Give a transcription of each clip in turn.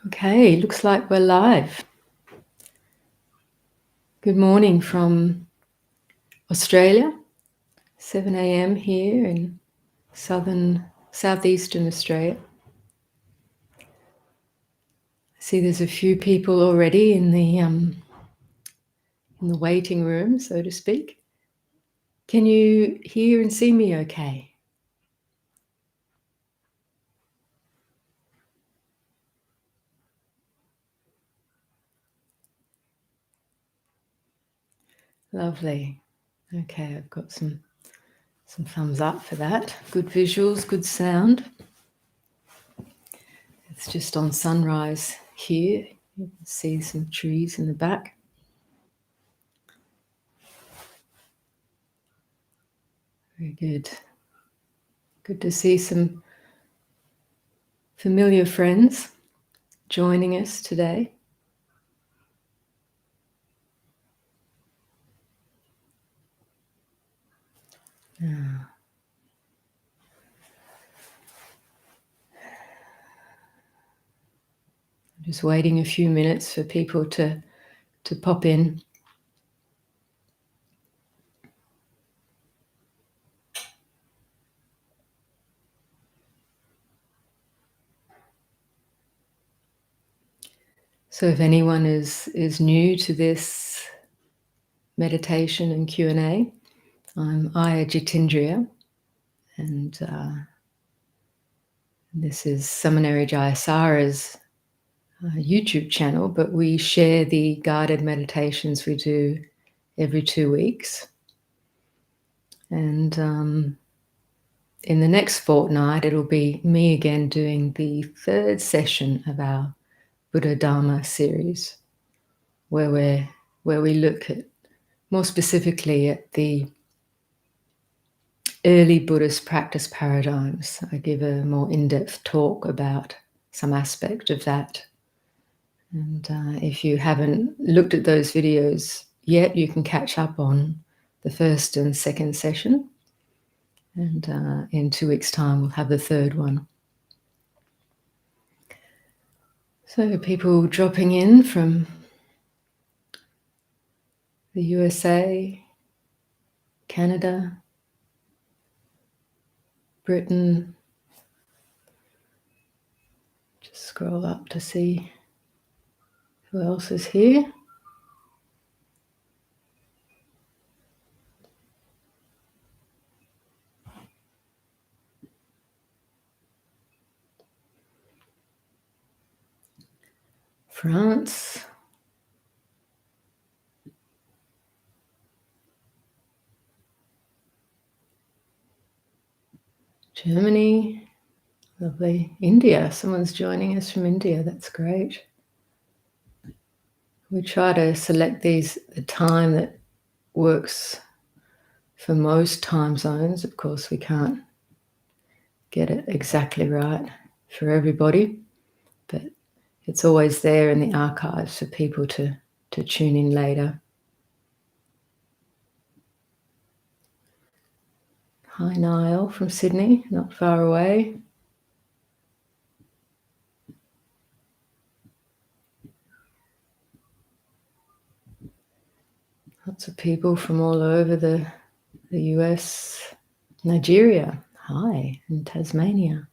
Okay, looks like we're live. Good morning from Australia, 7 a.m. here in southeastern Australia. I see there's a few people already in the waiting room, so to speak. Can you hear and see me okay? Lovely. Okay, I've got some thumbs up for that. Good visuals, good sound. It's just on sunrise here. You can see some trees in the back. Very good. Good to see some familiar friends joining us today. Just waiting a few minutes for people to pop in. So if anyone is new to this meditation and Q&A, I'm Ayya Jitindriya, and this is Samaneri Jayasara's YouTube channel, but we share the guided meditations we do every 2 weeks. And in the next fortnight, it'll be me again doing the third session of our Buddha Dharma series, where we look at more specifically at the early Buddhist practice paradigms. I give a more in-depth talk about some aspect of that. And if you haven't looked at those videos yet, you can catch up on the first and second session. And in 2 weeks' time, we'll have the third one. So people dropping in from the USA, Canada, Britain. Just scroll up to see who else is here. France. Germany. Lovely. India. Someone's joining us from India. That's great. We try to select the time that works for most time zones. Of course, we can't get it exactly right for everybody, but it's always there in the archives for people to tune in later. Hi, Niall from Sydney, not far away. Lots of people from all over the US, Nigeria, hi, and Tasmania.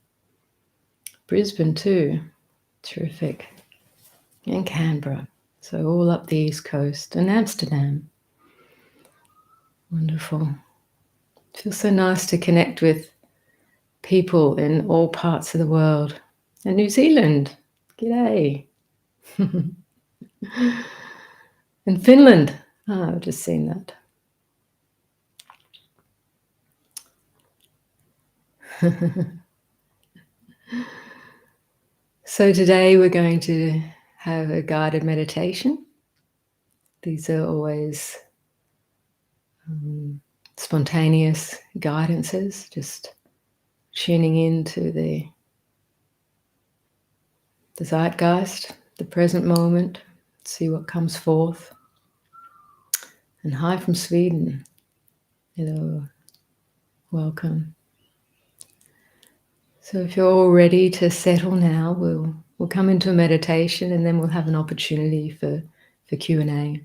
Brisbane too, terrific. And Canberra, so all up the East Coast, and Amsterdam. Wonderful. It feels so nice to connect with people in all parts of the world. And New Zealand, g'day. And Finland, I've just seen that. So today we're going to have a guided meditation. These are always spontaneous guidances, just tuning into the zeitgeist, the present moment, see what comes forth. And hi from Sweden. Hello, welcome. So if you're all ready to settle now, we'll we'll come into a meditation and then we'll have an opportunity for Q&A.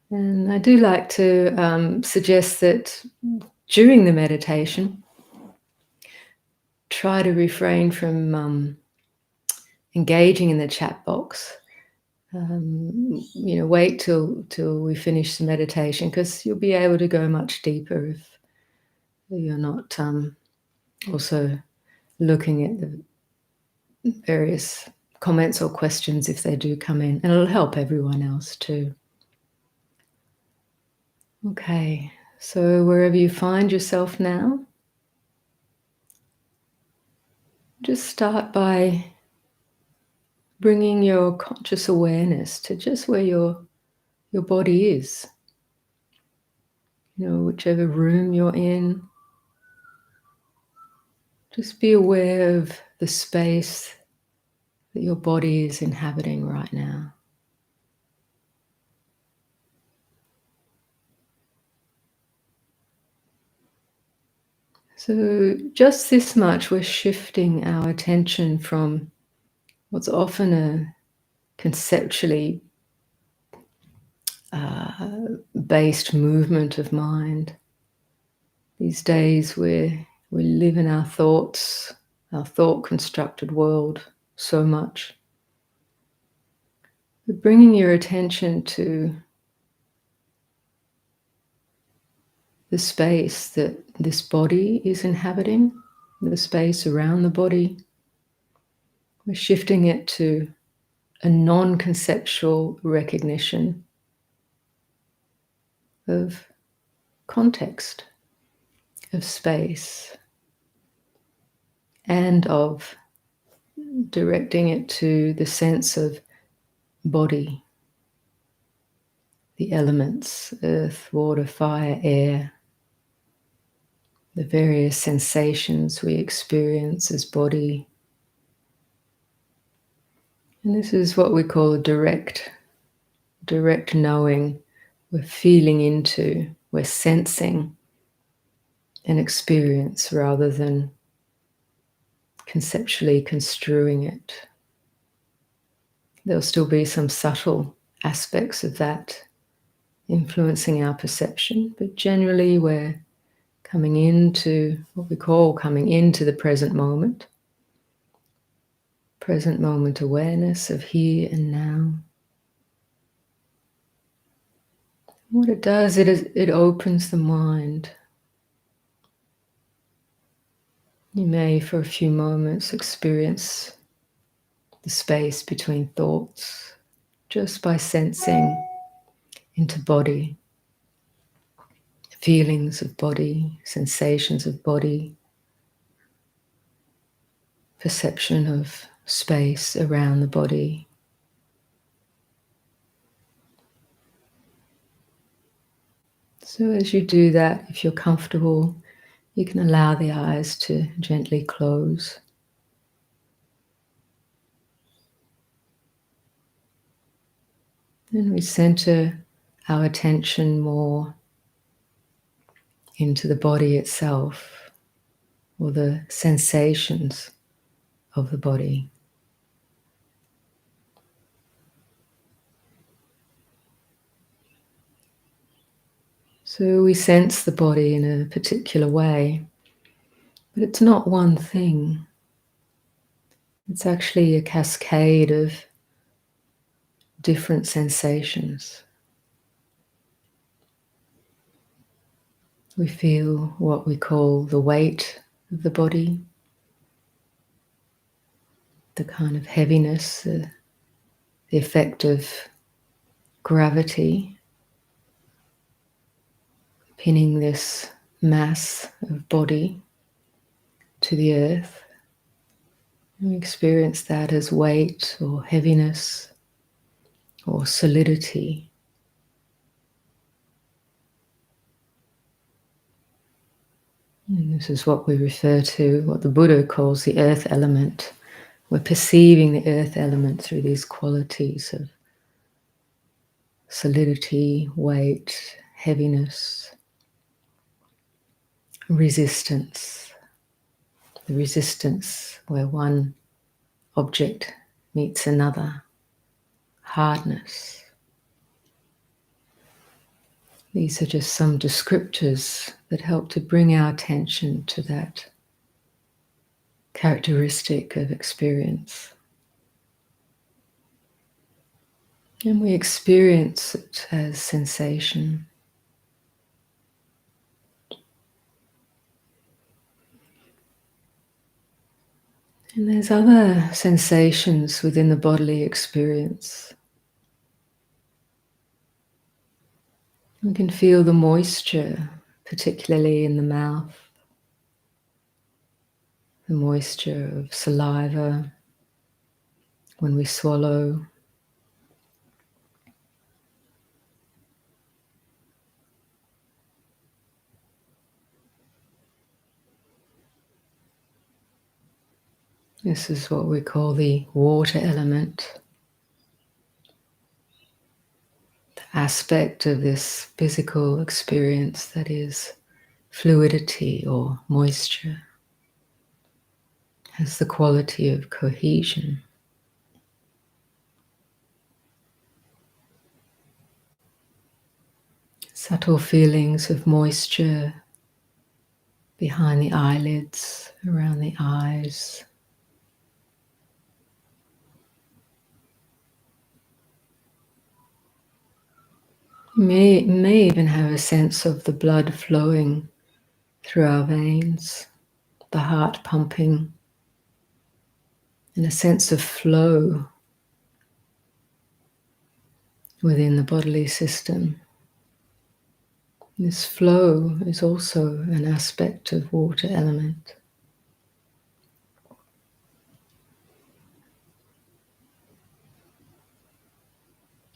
And I do like to suggest that during the meditation, try to refrain from engaging in the chat box. Wait till we finish the meditation, because you'll be able to go much deeper if you're not also looking at the various comments or questions if they do come in, and it'll help everyone else too. Okay, so wherever you find yourself now, just start by bringing your conscious awareness to just where your body is. Whichever room you're in, just be aware of the space that your body is inhabiting right now. So just this much, we're shifting our attention from what's often a conceptually based movement of mind. These days we live in our thoughts, our thought-constructed world so much. But bringing your attention to the space that this body is inhabiting, the space around the body, we're shifting it to a non-conceptual recognition of context, of space, and of directing it to the sense of body, the elements, earth, water, fire, air, the various sensations we experience as body. And this is what we call direct knowing. We're feeling into, we're sensing an experience rather than conceptually construing it. There'll still be some subtle aspects of that influencing our perception, but generally we're coming into what we call coming into the present moment awareness of here and now. What it does, it opens the mind. You may, for a few moments, experience the space between thoughts just by sensing into body, feelings of body, sensations of body, perception of space around the body. So as you do that, if you're comfortable, you can allow the eyes to gently close. Then we center our attention more into the body itself, or the sensations of the body. So we sense the body in a particular way, but it's not one thing. It's actually a cascade of different sensations. We feel what we call the weight of the body, the kind of heaviness, the effect of gravity, pinning this mass of body to the earth. And we experience that as weight or heaviness or solidity. And this is what we refer to, what the Buddha calls the earth element. We're perceiving the earth element through these qualities of solidity, weight, heaviness, resistance. The resistance where one object meets another, hardness. These are just some descriptors that help to bring our attention to that characteristic of experience. And we experience it as sensation. And there's other sensations within the bodily experience. We can feel the moisture, particularly in the mouth, the moisture of saliva when we swallow. This is what we call the water element, the aspect of this physical experience that is fluidity or moisture, has the quality of cohesion. Subtle feelings of moisture behind the eyelids, around the eyes. You may even have a sense of the blood flowing through our veins, the heart pumping, and a sense of flow within the bodily system. This flow is also an aspect of water element.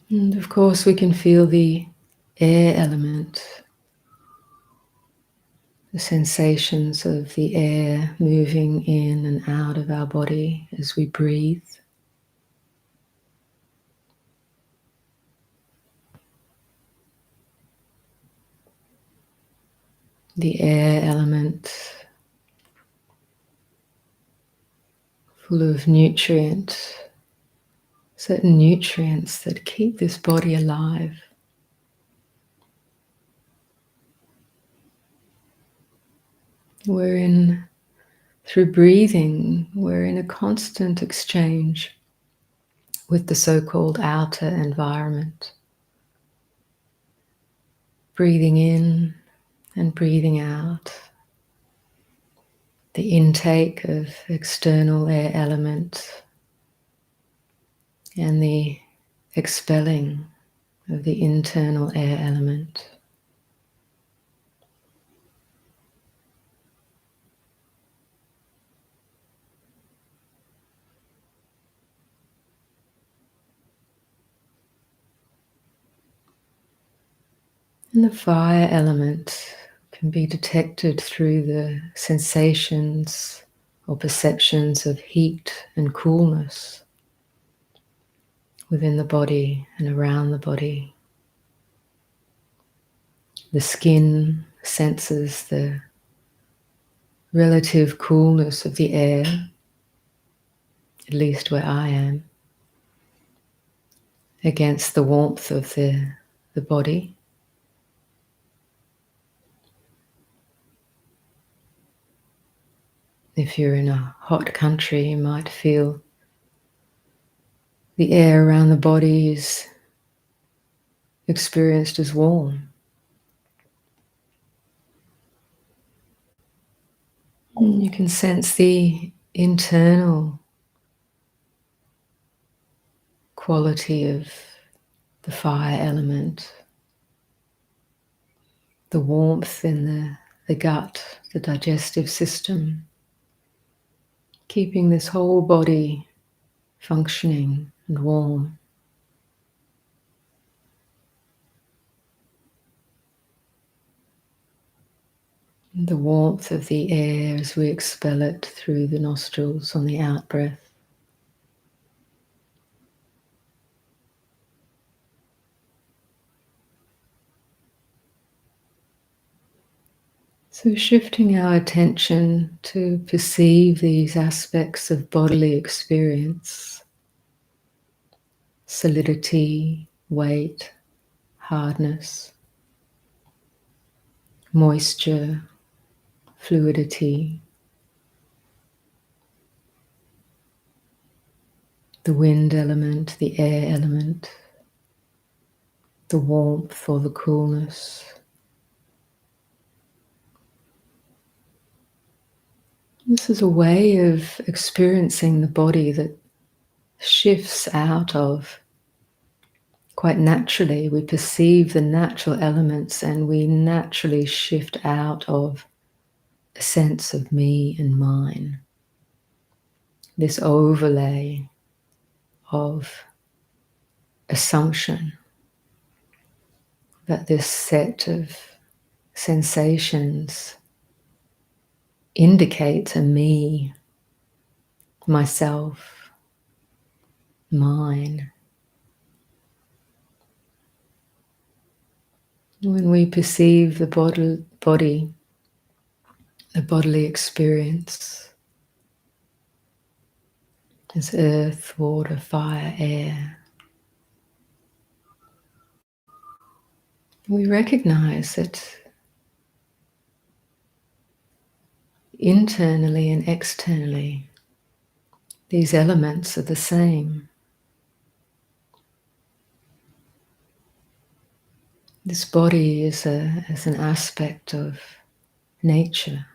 And of course we can feel the air element, the sensations of the air moving in and out of our body as we breathe. The air element, full of certain nutrients that keep this body alive. Through breathing, we're in a constant exchange with the so-called outer environment. Breathing in and breathing out. The intake of external air element and the expelling of the internal air element. And the fire element can be detected through the sensations or perceptions of heat and coolness within the body and around the body. The skin senses the relative coolness of the air, at least where I am, against the warmth of the body. If you're in a hot country, you might feel the air around the body is experienced as warm. And you can sense the internal quality of the fire element, the warmth in the gut, the digestive system, keeping this whole body functioning and warm. And the warmth of the air as we expel it through the nostrils on the out-breath. So shifting our attention to perceive these aspects of bodily experience: solidity, weight, hardness, moisture, fluidity, the wind element, the air element, the warmth or the coolness. This is a way of experiencing the body that shifts out of, quite naturally, we perceive the natural elements and we naturally shift out of a sense of me and mine. This overlay of assumption that this set of sensations indicate a me, myself, mine. When we perceive the body, the bodily experience as earth, water, fire, air, we recognize that internally and externally, these elements are the same. This body is an aspect of nature,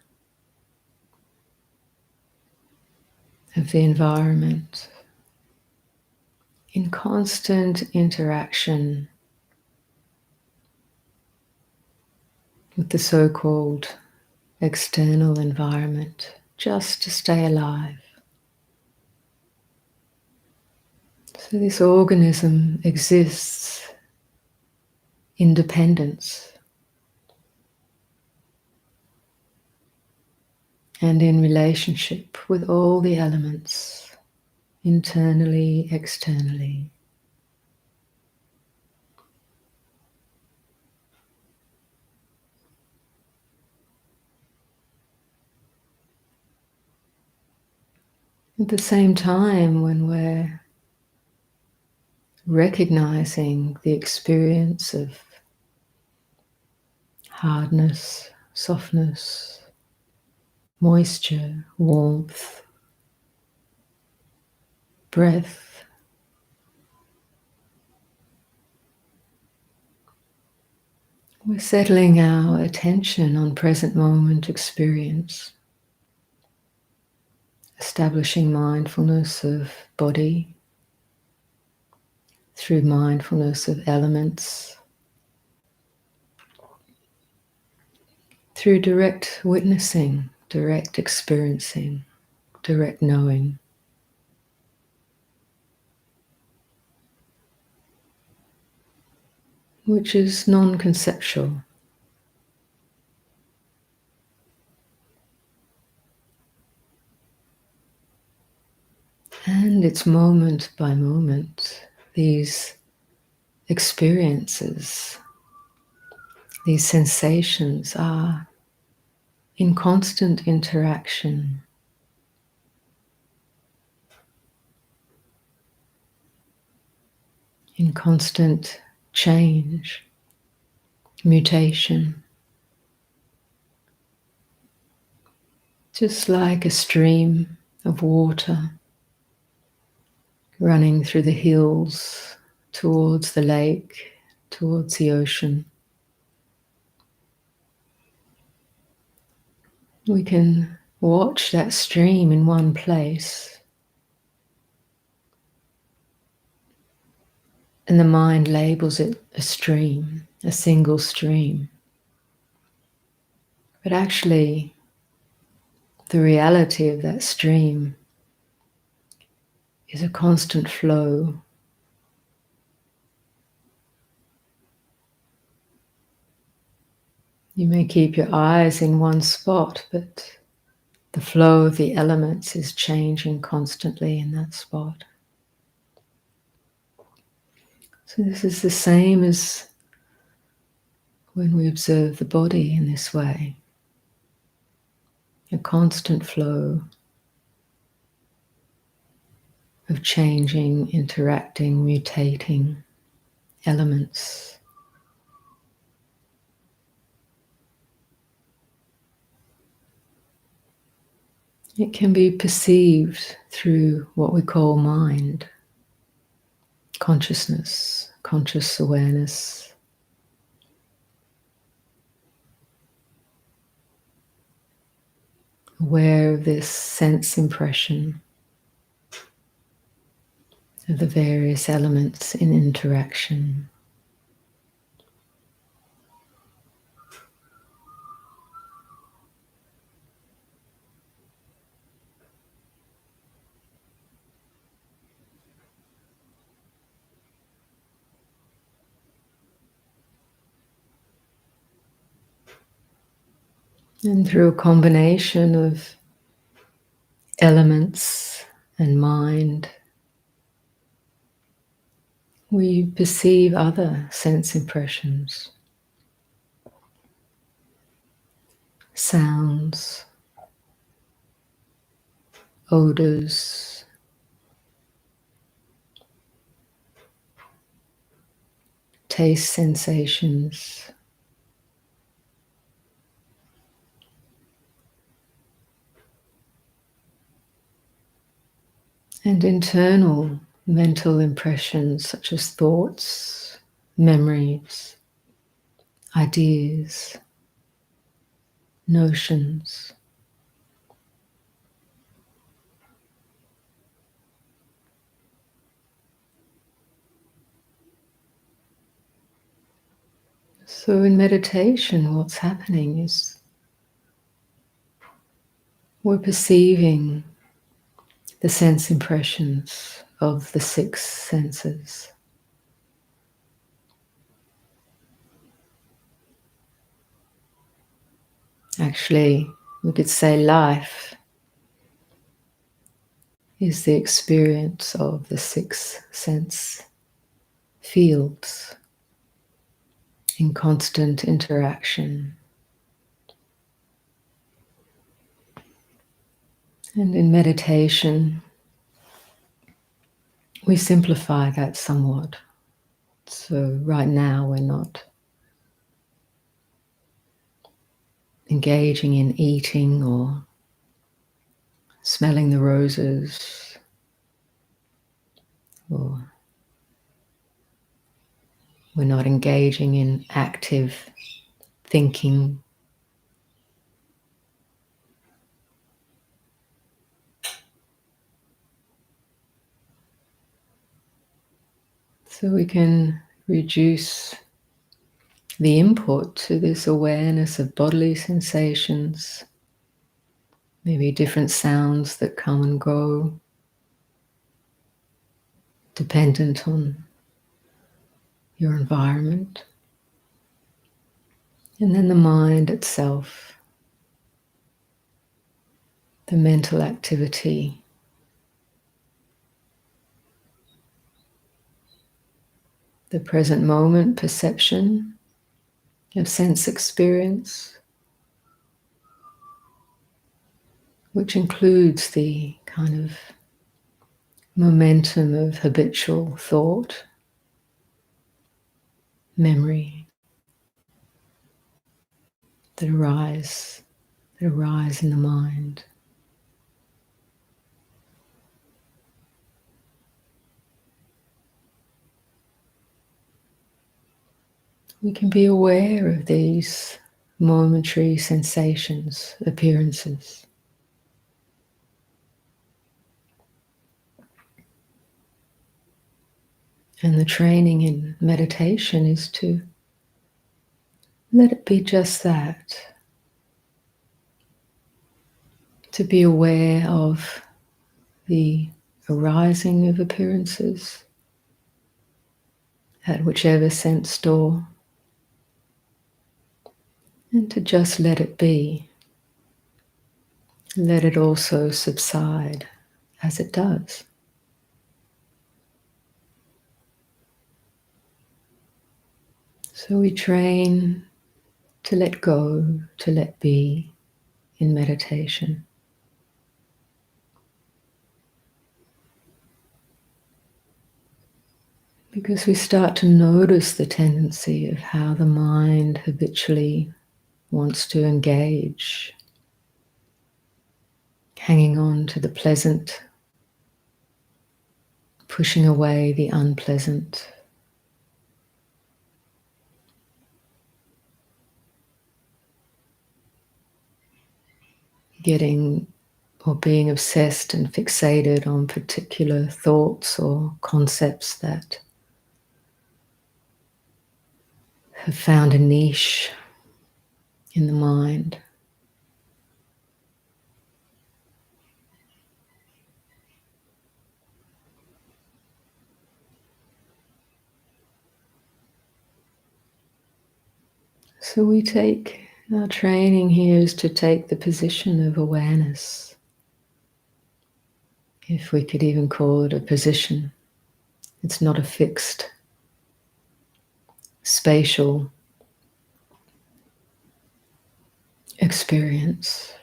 of the environment, in constant interaction with the so-called external environment, just to stay alive. So this organism exists in dependence and in relationship with all the elements, internally, externally. At the same time, when we're recognizing the experience of hardness, softness, moisture, warmth, breath, we're settling our attention on present moment experience, establishing mindfulness of body through mindfulness of elements, through direct witnessing, direct experiencing, direct knowing. Which is non-conceptual. And it's moment by moment, these experiences, these sensations are in constant interaction, in constant change, mutation. Just like a stream of water running through the hills towards the lake, towards the ocean. We can watch that stream in one place, and the mind labels it a stream, a single stream. But actually, the reality of that stream is a constant flow. You may keep your eyes in one spot, but the flow of the elements is changing constantly in that spot. So this is the same as when we observe the body in this way. a constant flow of changing, interacting, mutating elements. It can be perceived through what we call mind, consciousness, conscious awareness. Aware of this sense impression of the various elements in interaction. And through a combination of elements and mind, we perceive other sense impressions, sounds, odors, taste sensations, and internal mental impressions such as thoughts, memories, ideas, notions. So in meditation, what's happening is we're perceiving the sense impressions of the six senses. Actually, we could say life is the experience of the six sense fields in constant interaction. And in meditation, we simplify that somewhat. So right now we're not engaging in eating or smelling the roses or we're not engaging in active thinking. So we can reduce the input to this awareness of bodily sensations, maybe different sounds that come and go, dependent on your environment. And then the mind itself, the mental activity, the present moment perception of sense experience, which includes the kind of momentum of habitual thought, memory that arise in the mind. We can be aware of these momentary sensations, appearances. And the training in meditation is to let it be just that. To be aware of the arising of appearances at whichever sense door, and to just let it be. Let it also subside as it does. So we train to let go, to let be in meditation. Because we start to notice the tendency of how the mind habitually wants to engage, hanging on to the pleasant, pushing away the unpleasant. Getting or being obsessed and fixated on particular thoughts or concepts that have found a niche in the mind. So we take, our training here is to take the position of awareness, if we could even call it a position. It's not a fixed spatial experience.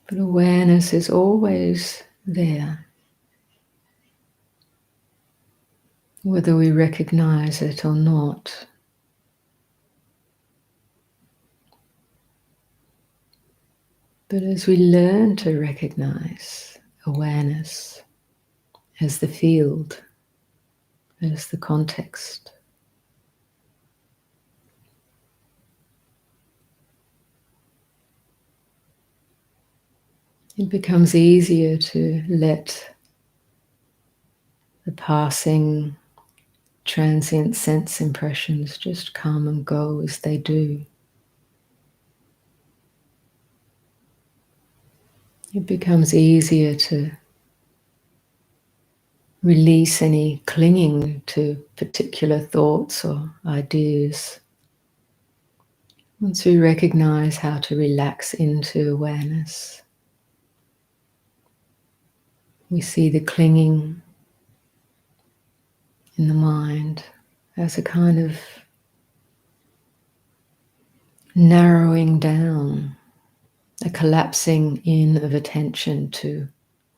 But awareness is always there, whether we recognize it or not. But as we learn to recognize awareness as the field, as the context, it becomes easier to let the passing transient sense impressions just come and go as they do. It becomes easier to release any clinging to particular thoughts or ideas. Once we recognize how to relax into awareness, we see the clinging in the mind as a kind of narrowing down, a collapsing in of attention to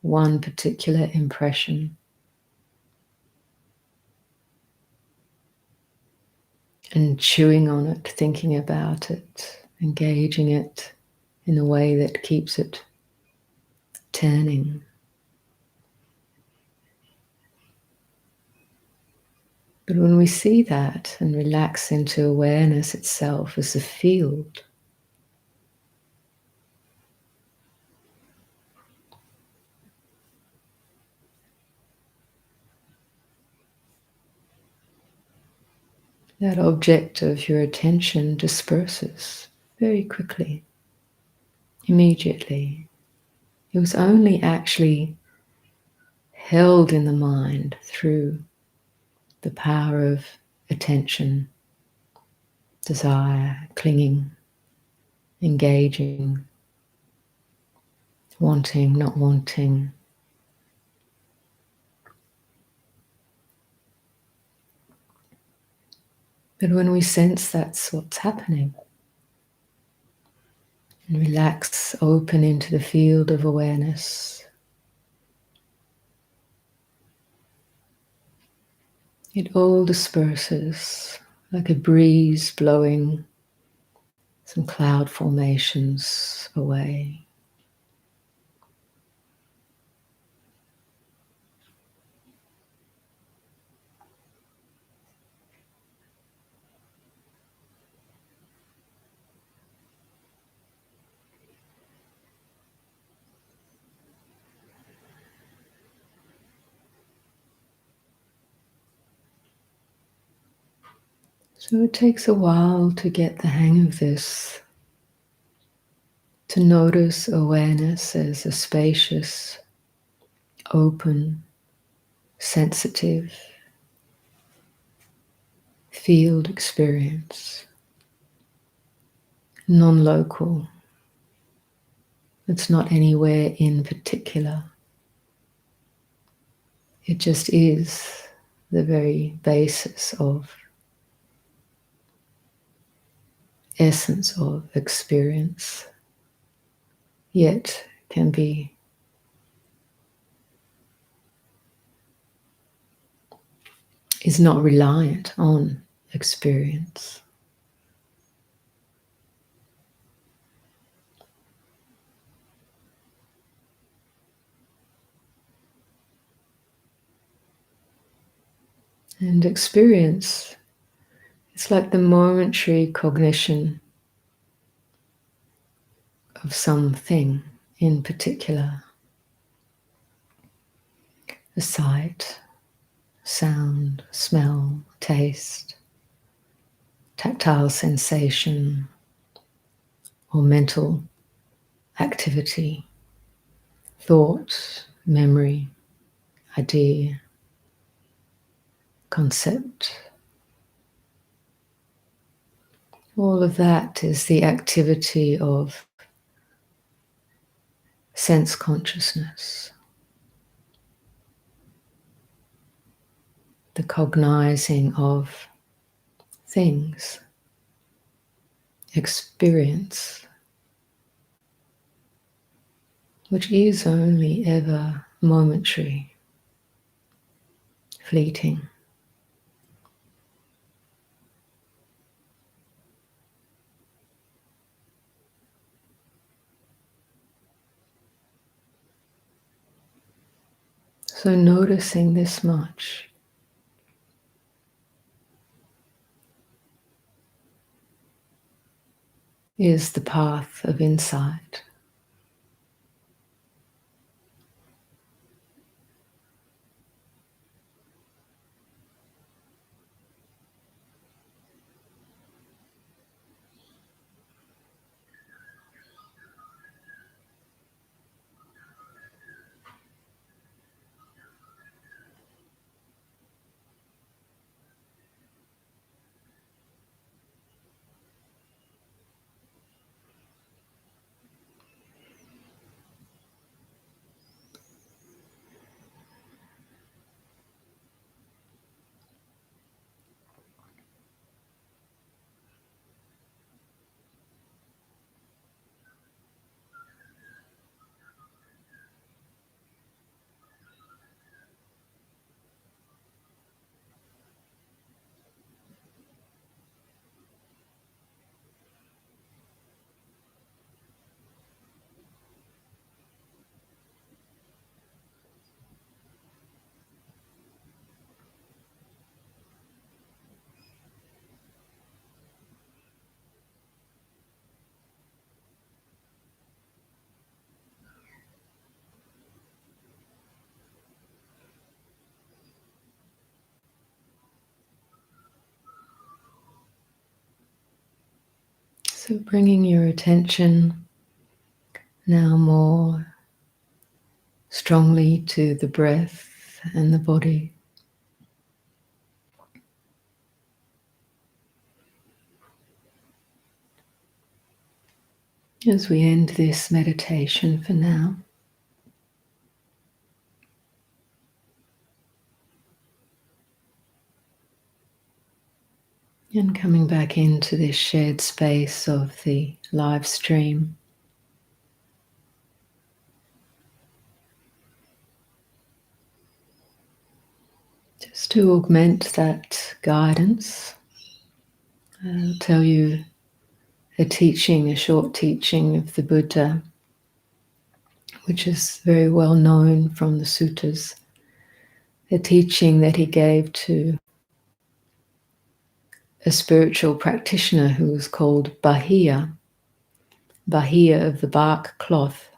one particular impression, and chewing on it, thinking about it, engaging it in a way that keeps it turning. But when we see that and relax into awareness itself as a field, that object of your attention disperses very quickly, immediately. It was only actually held in the mind through the power of attention, desire, clinging, engaging, wanting, not wanting. But when we sense that's what's happening, and relax, open into the field of awareness, it all disperses like a breeze blowing some cloud formations away. So it takes a while to get the hang of this, to notice awareness as a spacious, open, sensitive field experience, non-local. It's not anywhere in particular. It just is the very basis of essence of experience, yet can be is not reliant on experience. And experience, it's like the momentary cognition of something in particular. A sight, sound, smell, taste, tactile sensation, or mental activity, thought, memory, idea, concept. All of that is the activity of sense consciousness, the cognizing of things, experience, which is only ever momentary, fleeting. So noticing this much is the path of insight. So bringing your attention now more strongly to the breath and the body. As we end this meditation for now, and coming back into this shared space of the live stream, just to augment that guidance, I'll tell you a short teaching of the Buddha, which is very well known from the suttas, a teaching that he gave to a spiritual practitioner who was called Bahiya, Bahiya of the bark cloth.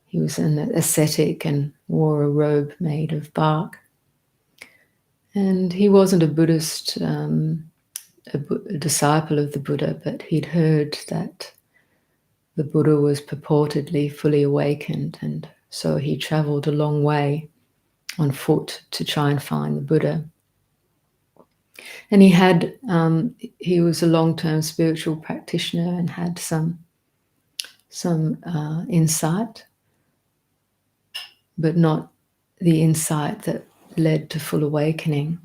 He was an ascetic and wore a robe made of bark. And he wasn't a Buddhist, a disciple of the Buddha, but he'd heard that the Buddha was purportedly fully awakened, and so he traveled a long way on foot to try and find the Buddha. And he was a long-term spiritual practitioner and had some insight, but not the insight that led to full awakening.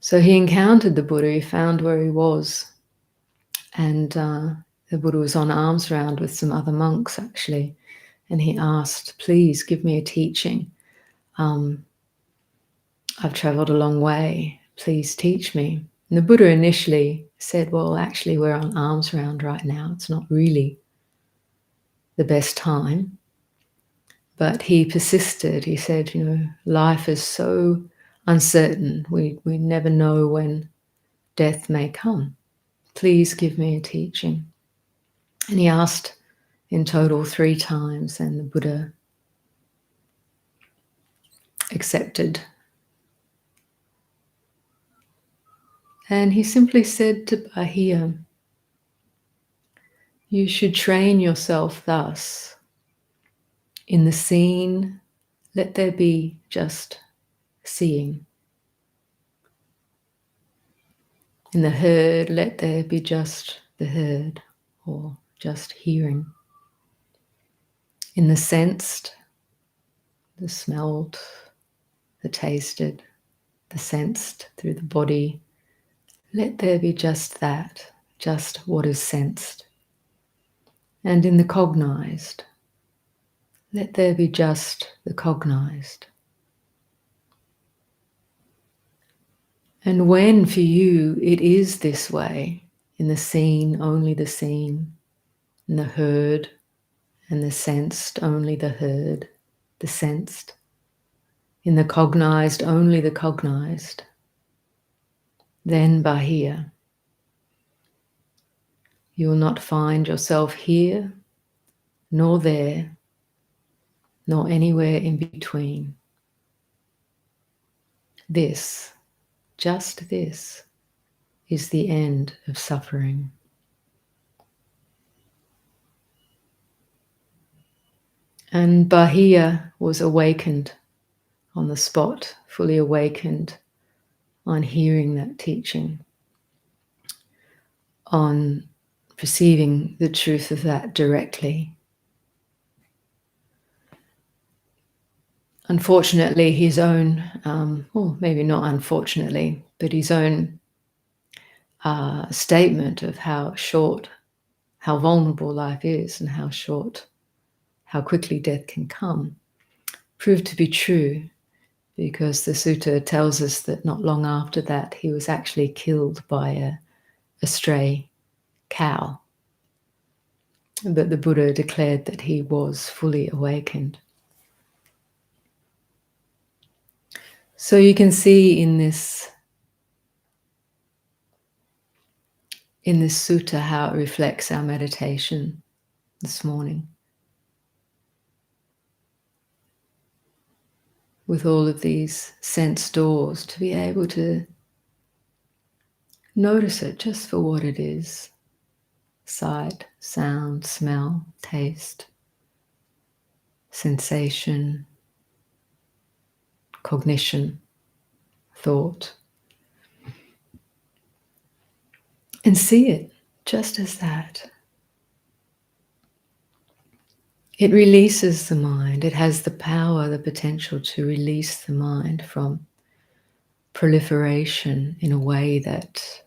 So he encountered the Buddha, he found where he was, and the Buddha was on alms round with some other monks actually, and he asked, please give me a teaching. I've travelled a long way, please teach me. And the Buddha initially said, well, actually we're on alms round right now, it's not really the best time. But he persisted. He said, life is so uncertain. We never know when death may come. Please give me a teaching. And he asked in total 3 times, and the Buddha accepted. And he simply said to Bahiya, you should train yourself thus. In the seen, let there be just seeing. In the heard, let there be just the heard, or just hearing. In the sensed, the smelled, the tasted, the sensed through the body, let there be just that, just what is sensed. And in the cognized, let there be just the cognized. And when for you it is this way, in the seen, only the seen, in the heard and the sensed, only the heard, the sensed, in the cognized, only the cognized, then Bahiya, you will not find yourself here, nor there, nor anywhere in between. This, just this, is the end of suffering. And Bahiya was awakened on the spot, fully awakened on hearing that teaching, on perceiving the truth of that directly. Unfortunately, his own, well, maybe not unfortunately, but his own statement of how short, how vulnerable life is and how short, how quickly death can come, proved to be true, because the sutta tells us that not long after that he was actually killed by a stray cow. But the Buddha declared that he was fully awakened. So you can see in this sutta how it reflects our meditation this morning. With all of these sense doors, to be able to notice it just for what it is. Sight, sound, smell, taste, sensation, cognition, thought. And see it just as that. It releases the mind. It has the power, the potential to release the mind from proliferation in a way that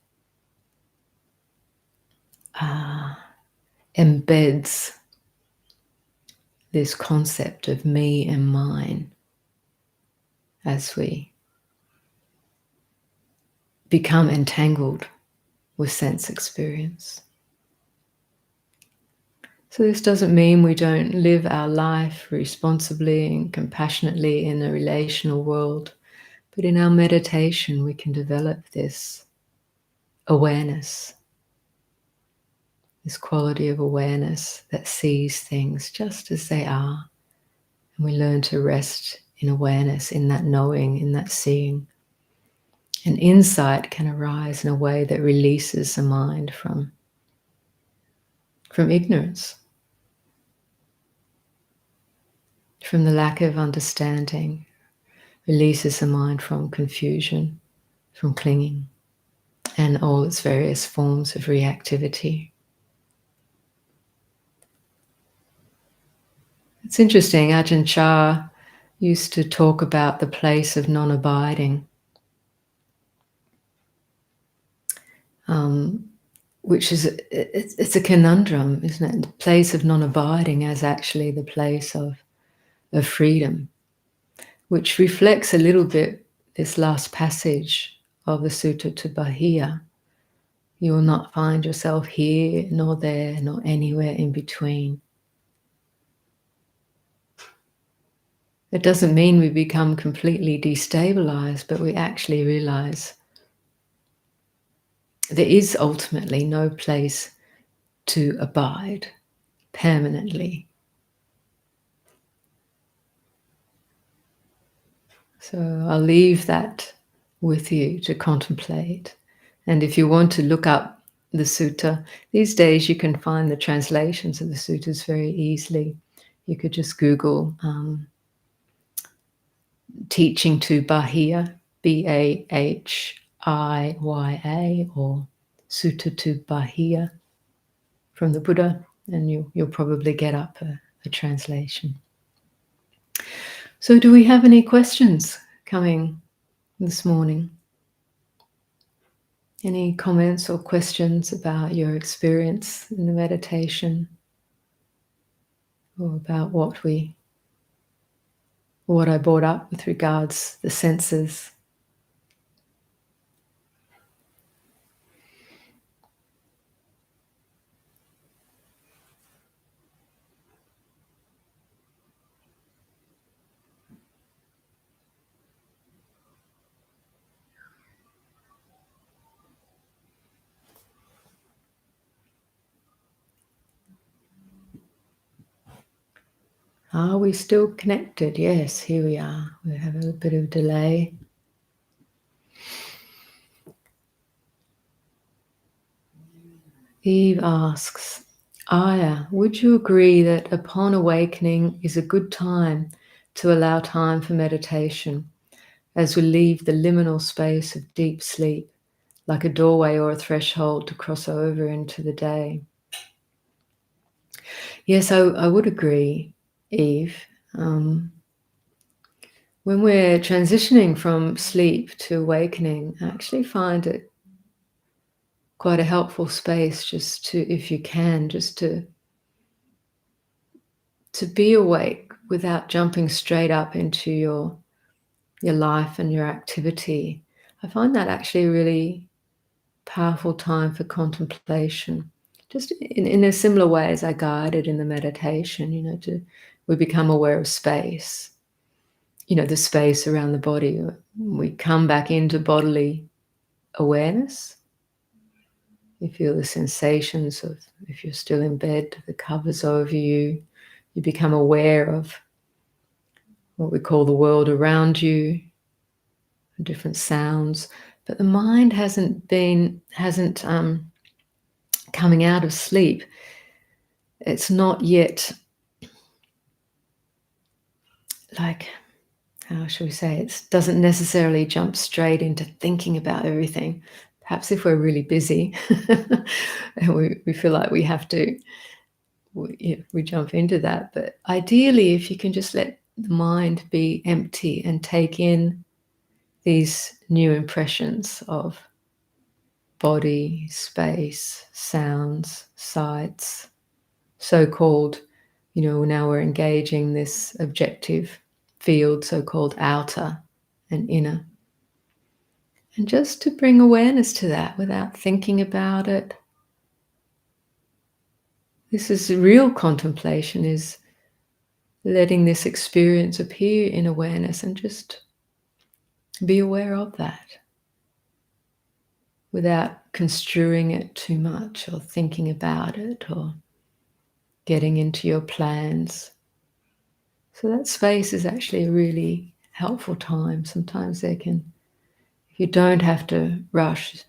embeds this concept of me and mine as we become entangled with sense experience. So this doesn't mean we don't live our life responsibly and compassionately in a relational world, but in our meditation we can develop this awareness, this quality of awareness that sees things just as they are. And we learn to rest in awareness, in that knowing, in that seeing. And insight can arise in a way that releases the mind from ignorance, from the lack of understanding, releases the mind from confusion, from clinging, and all its various forms of reactivity. It's interesting, Ajahn Chah used to talk about the place of non-abiding, which is it's a conundrum, isn't it? The place of non-abiding as actually the place of freedom, which reflects a little bit this last passage of the Sutta to Bahiya. You will not find yourself here, nor there, nor anywhere in between. It doesn't mean we become completely destabilized, but we actually realize there is ultimately no place to abide permanently. So I'll leave that with you to contemplate. And if you want to look up the sutta, these days you can find the translations of the suttas very easily. You could just Google teaching to Bahiya, Bahiya, or Sutta to Bahiya from the Buddha, and you'll probably get up a translation. So do we have any questions coming this morning? Any comments or questions about your experience in the meditation, or about what I brought up with regards to the senses? Are we still connected? Yes, here we are. We have a bit of delay. Eve asks, Ayya, would you agree that upon awakening is a good time to allow time for meditation, as we leave the liminal space of deep sleep, like a doorway or a threshold to cross over into the day? Yes, I would agree, Eve. When we're transitioning from sleep to awakening, I actually find it quite a helpful space just to, if you can, just to be awake without jumping straight up into your life and your activity. I find that actually a really powerful time for contemplation, just in a similar way as I guided in the meditation, we become aware of space, the space around the body. We come back into bodily awareness. You feel the sensations of, if you're still in bed, the covers over you. You become aware of what we call the world around you, different sounds. But the mind hasn't coming out of sleep. It's not yet, like, how shall we say, it doesn't necessarily jump straight into thinking about everything. Perhaps if we're really busy and we feel like we have to, we jump into that. But ideally, if you can just let the mind be empty and take in these new impressions of body, space, sounds, sights, so-called, now we're engaging this objective field, so-called outer and inner. And just to bring awareness to that without thinking about it. This is real contemplation, is letting this experience appear in awareness and just be aware of that without construing it too much or thinking about it or getting into your plans. So that space is actually a really helpful time. Sometimes if you don't have to rush,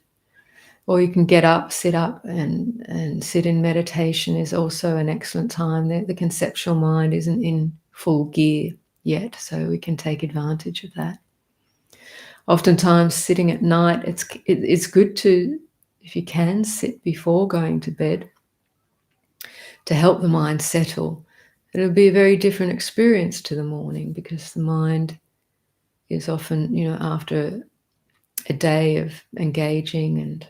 or you can get up, sit up and sit in meditation is also an excellent time. The conceptual mind isn't in full gear yet, so we can take advantage of that. Oftentimes sitting at night, it's good to, if you can, sit before going to bed to help the mind settle it'll be a very different experience to the morning, because the mind is often, after a day of engaging and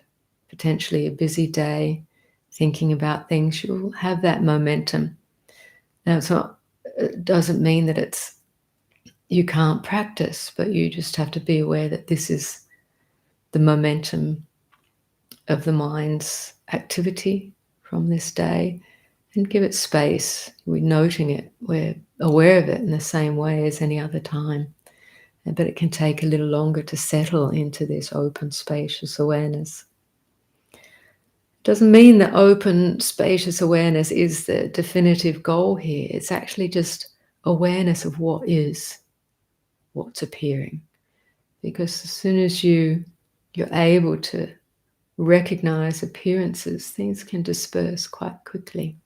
potentially a busy day, thinking about things, you'll have that momentum. Now, it doesn't mean that you can't practice, but you just have to be aware that this is the momentum of the mind's activity from this day, and give it space. We're noting it, we're aware of it in the same way as any other time, but it can take a little longer to settle into this open, spacious awareness. It doesn't mean that open, spacious awareness is the definitive goal here. It's actually just awareness of what is, what's appearing. Because as soon as you're able to recognize appearances, things can disperse quite quickly.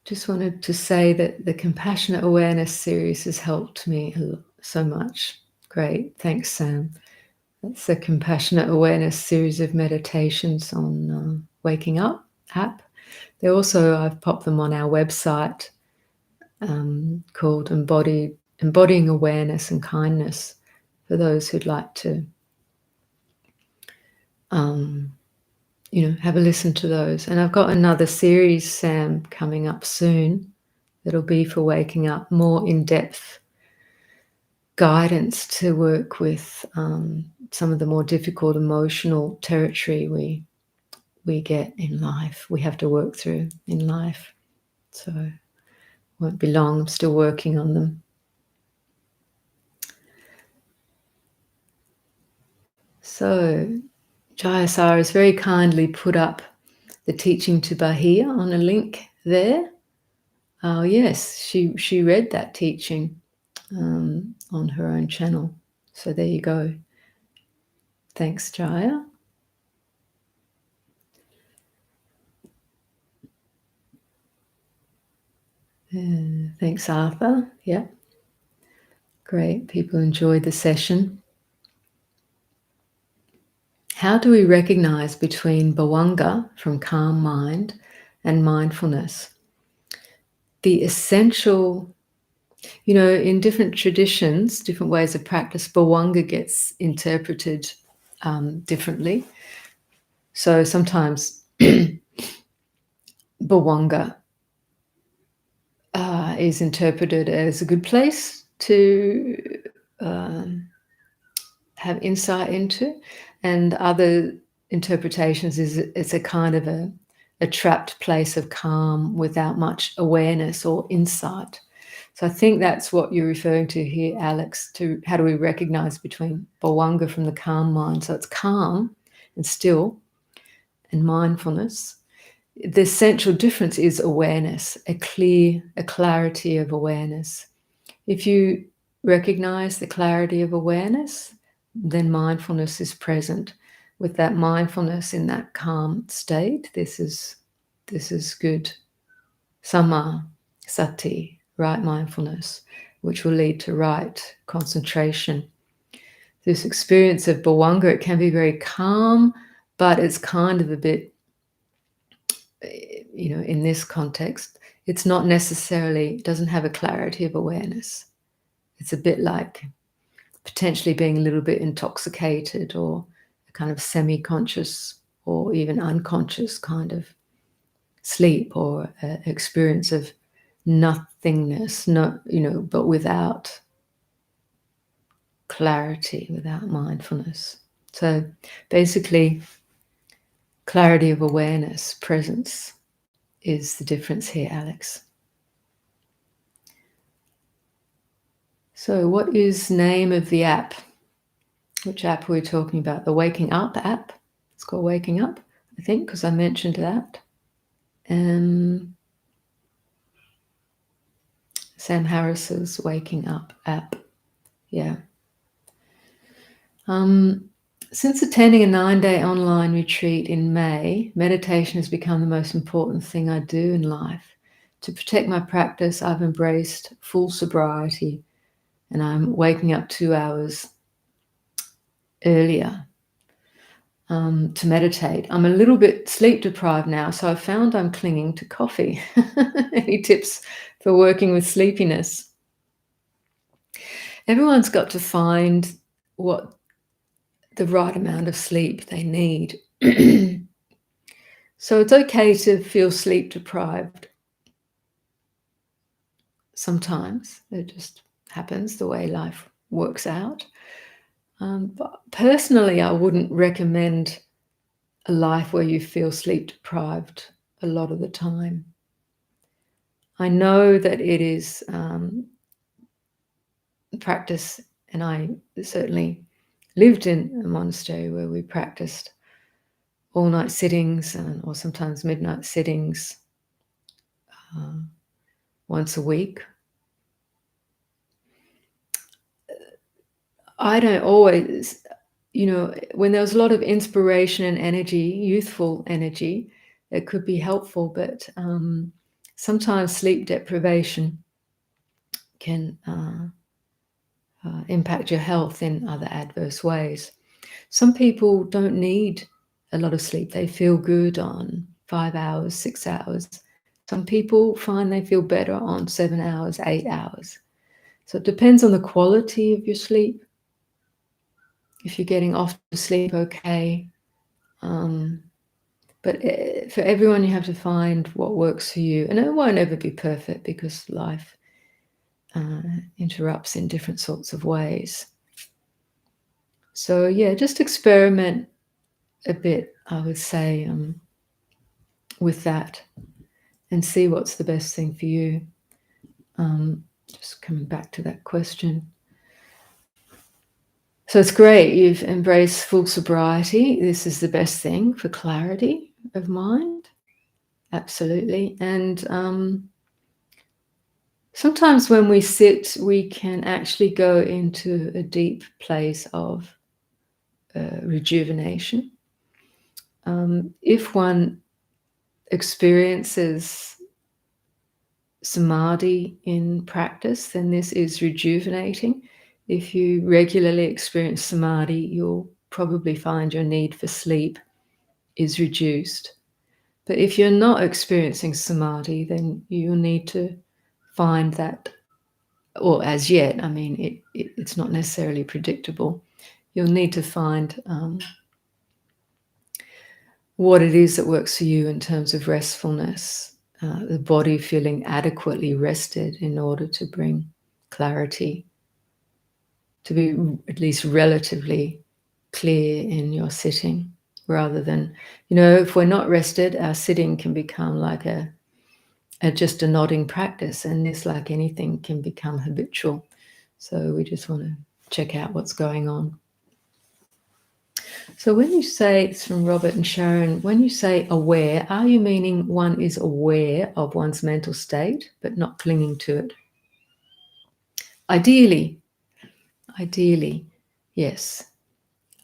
Just wanted to say that the Compassionate Awareness series has helped me so much. Great, thanks, Sam. That's the Compassionate Awareness series of meditations on Waking Up app. I've popped them on our website, called Embodying Awareness and Kindness, for those who'd like to have a listen to those. And I've got another series, Sam, coming up soon that'll be for waking up, more in-depth guidance to work with some of the more difficult emotional territory we get in life, we have to work through in life. So it won't be long, I'm still working on them. So Jayasara has very kindly put up the teaching to Bahiya on a link there. Oh yes, she read that teaching on her own channel. So there you go. Thanks, Jaya. Thanks, Arthur. Yeah, great. People enjoyed the session. How do we recognize between bhavanga, from calm mind, and mindfulness? The essential, in different traditions, different ways of practice, bhavanga gets interpreted differently. So sometimes bhavanga is interpreted as a good place to have insight into, and other interpretations is it's a kind of a trapped place of calm without much awareness or insight. So I think that's what you're referring to here, Alex, to how do we recognize between bhavanga, from the calm mind. So it's calm and still, and mindfulness. The essential difference is awareness, a clarity of awareness. If you recognize the clarity of awareness, then mindfulness is present. With that mindfulness in that calm state, this is good. Samma sati, right mindfulness, which will lead to right concentration. This experience of bhavanga, it can be very calm, but it's kind of a bit, in this context, it's not necessarily, doesn't have a clarity of awareness. It's a bit like potentially being a little bit intoxicated, or a kind of semi-conscious or even unconscious kind of sleep, or experience of nothingness, but without clarity, without mindfulness. So basically, clarity of awareness, presence, is the difference here, Alex. So what is name of the app? Which app are we talking about? The Waking Up app. It's called Waking Up, I think, because I mentioned that. Sam Harris's Waking Up app. Yeah. Since attending a 9-day online retreat in May, meditation has become the most important thing I do in life. To protect my practice, I've embraced full sobriety, and I'm waking up 2 hours earlier. to meditate. I'm a little bit sleep deprived now, so I've found I'm clinging to coffee. Any tips for working with sleepiness? Everyone's got to find what the right amount of sleep they need. So it's okay to feel sleep deprived. Sometimes it just happens the way life works out. But personally, I wouldn't recommend a life where you feel sleep deprived a lot of the time. I know that it is practice, and I certainly lived in a monastery where we practiced all-night sittings or sometimes midnight sittings once a week. I don't always, when there was a lot of inspiration and energy, youthful energy, it could be helpful, but sometimes sleep deprivation can impact your health in other adverse ways. Some people don't need a lot of sleep. They feel good on 5 hours, 6 hours. Some people find they feel better on 7 hours, 8 hours. So it depends on the quality of your sleep. If you're getting off to sleep okay. But for everyone, you have to find what works for you. And it won't ever be perfect because life interrupts in different sorts of ways. So yeah, just experiment a bit, I would say, with that and see what's the best thing for you. Just coming back to that question. So it's great, you've embraced full sobriety. This is the best thing for clarity of mind. Absolutely. And sometimes when we sit, we can actually go into a deep place of rejuvenation. If one experiences Samadhi in practice, then this is rejuvenating. If you regularly experience Samadhi, you'll probably find your need for sleep is reduced. But if you're not experiencing Samadhi, then you'll need to find that, or as yet, I mean, it's not necessarily predictable. You'll need to find what it is that works for you in terms of restfulness, the body feeling adequately rested in order to bring clarity, to be at least relatively clear in your sitting, rather than, if we're not rested, our sitting can become like just a nodding practice, and this, like anything, can become habitual. So we just want to check out what's going on. So when you say, it's from Robert and Sharon, when you say aware, are you meaning one is aware of one's mental state but not clinging to it? Ideally, yes.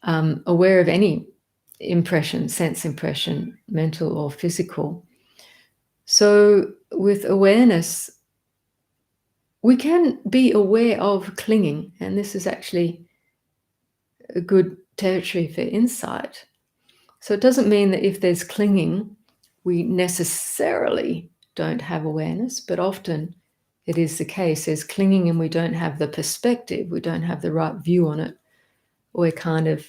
Aware of any impression, sense impression, mental or physical. So with awareness, we can be aware of clinging, and this is actually a good territory for insight. So it doesn't mean that if there's clinging, we necessarily don't have awareness, but often it is the case. There's clinging and we don't have the perspective, we don't have the right view on it. We're kind of,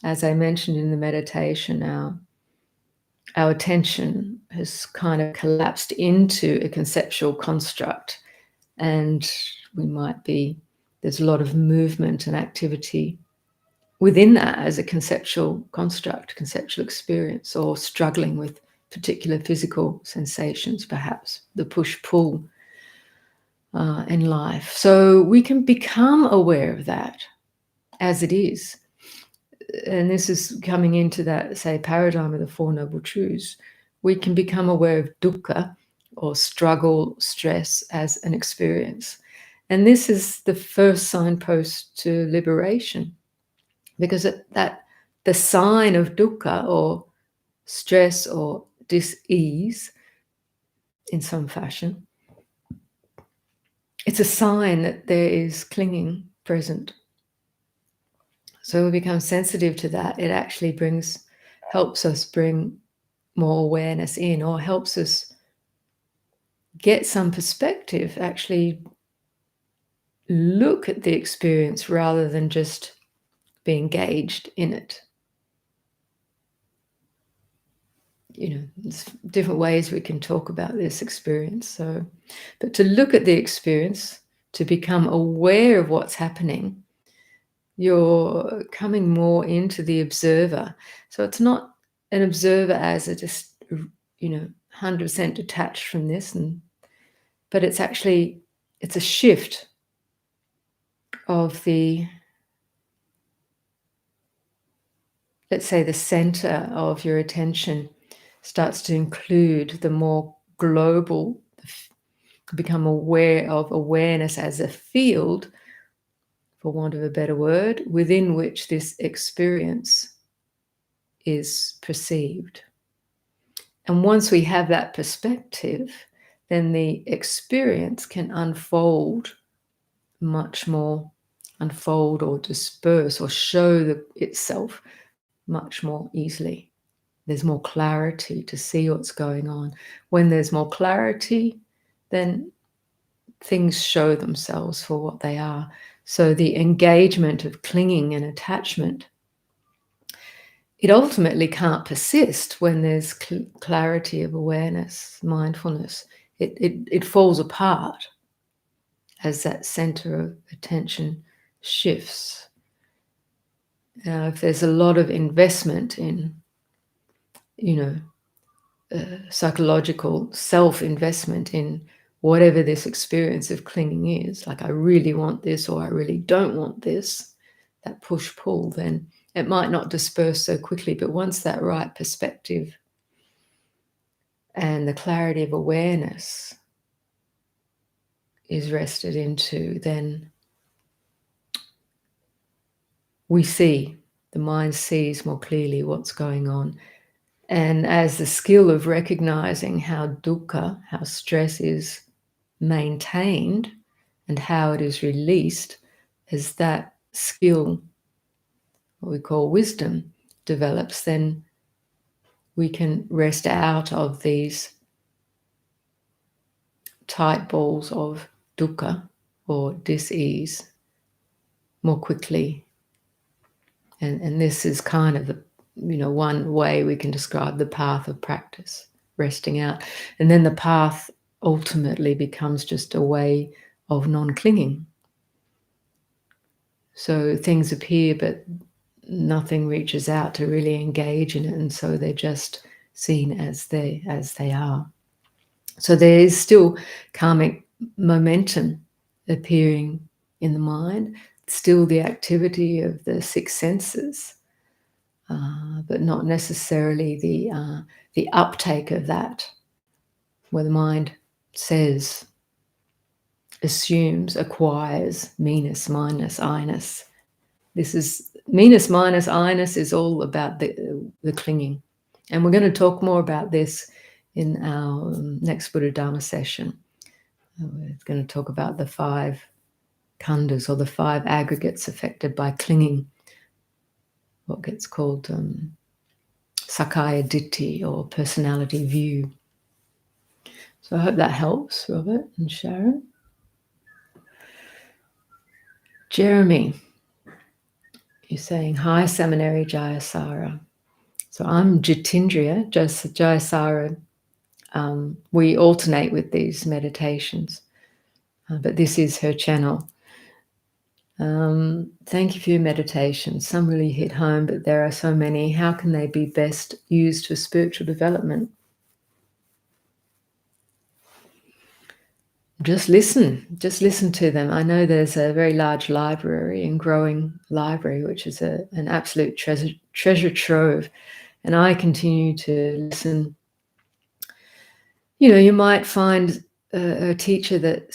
as I mentioned in the meditation, our attention has kind of collapsed into a conceptual construct, and there's a lot of movement and activity within that as a conceptual construct, conceptual experience, or struggling with particular physical sensations, perhaps the push-pull in life. So we can become aware of that as it is. And this is coming into that, say, paradigm of the Four Noble Truths. We can become aware of dukkha, or struggle, stress, as an experience. And this is the first signpost to liberation, because that the sign of dukkha, or stress, or dis-ease in some fashion, it's a sign that there is clinging present. So we become sensitive to that. It actually helps us bring more awareness in, or helps us get some perspective, actually look at the experience rather than just be engaged in it. There's different ways we can talk about this experience. But to look at the experience, to become aware of what's happening, you're coming more into the observer. So it's not an observer as a just, 100% detached from this, but it's a shift of let's say the center of your attention starts to include the more global, become aware of awareness as a field, for want of a better word, within which this experience is perceived. And once we have that perspective, then the experience can unfold much more, unfold or disperse or show itself much more easily. There's more clarity to see what's going on. When there's more clarity, then things show themselves for what they are. So the engagement of clinging and attachment, it ultimately can't persist when there's clarity of awareness, mindfulness. It falls apart as that center of attention shifts. Now, if there's a lot of investment in, psychological self-investment in whatever this experience of clinging is, like I really want this or I really don't want this, that push-pull, then it might not disperse so quickly. But once that right perspective and the clarity of awareness is rested into, then the mind sees more clearly what's going on. And as the skill of recognizing how dukkha, how stress is maintained and how it is released, as that skill, what we call wisdom, develops, then we can rest out of these tight balls of dukkha or dis-ease more quickly. And this is kind of one way we can describe the path of practice, resting out. And then the path ultimately becomes just a way of non-clinging. So things appear, but nothing reaches out to really engage in it, and so they're just seen as they are. So there is still karmic momentum appearing in the mind, still the activity of the six senses, but not necessarily the uptake of that, where the mind says, assumes, acquires meanness, minus, I-ness. This is meanness, minus, I-ness is all about the clinging. And we're going to talk more about this in our next Buddha Dharma session. We're going to talk about the 5 khandhas, or the 5 aggregates affected by clinging, what gets called Sakkaya Ditthi, or personality view. So I hope that helps, Robert and Sharon. Jeremy, you're saying, hi, Samaneri Jayasara. So I'm Jitindriya, Jayasara. We alternate with these meditations, but this is her channel. Thank you for your meditations. Some really hit home, but there are so many. How can they be best used for spiritual development? Just listen to them. I know there's a very large library and growing library, which is an absolute treasure trove. And I continue to listen. You might find a teacher that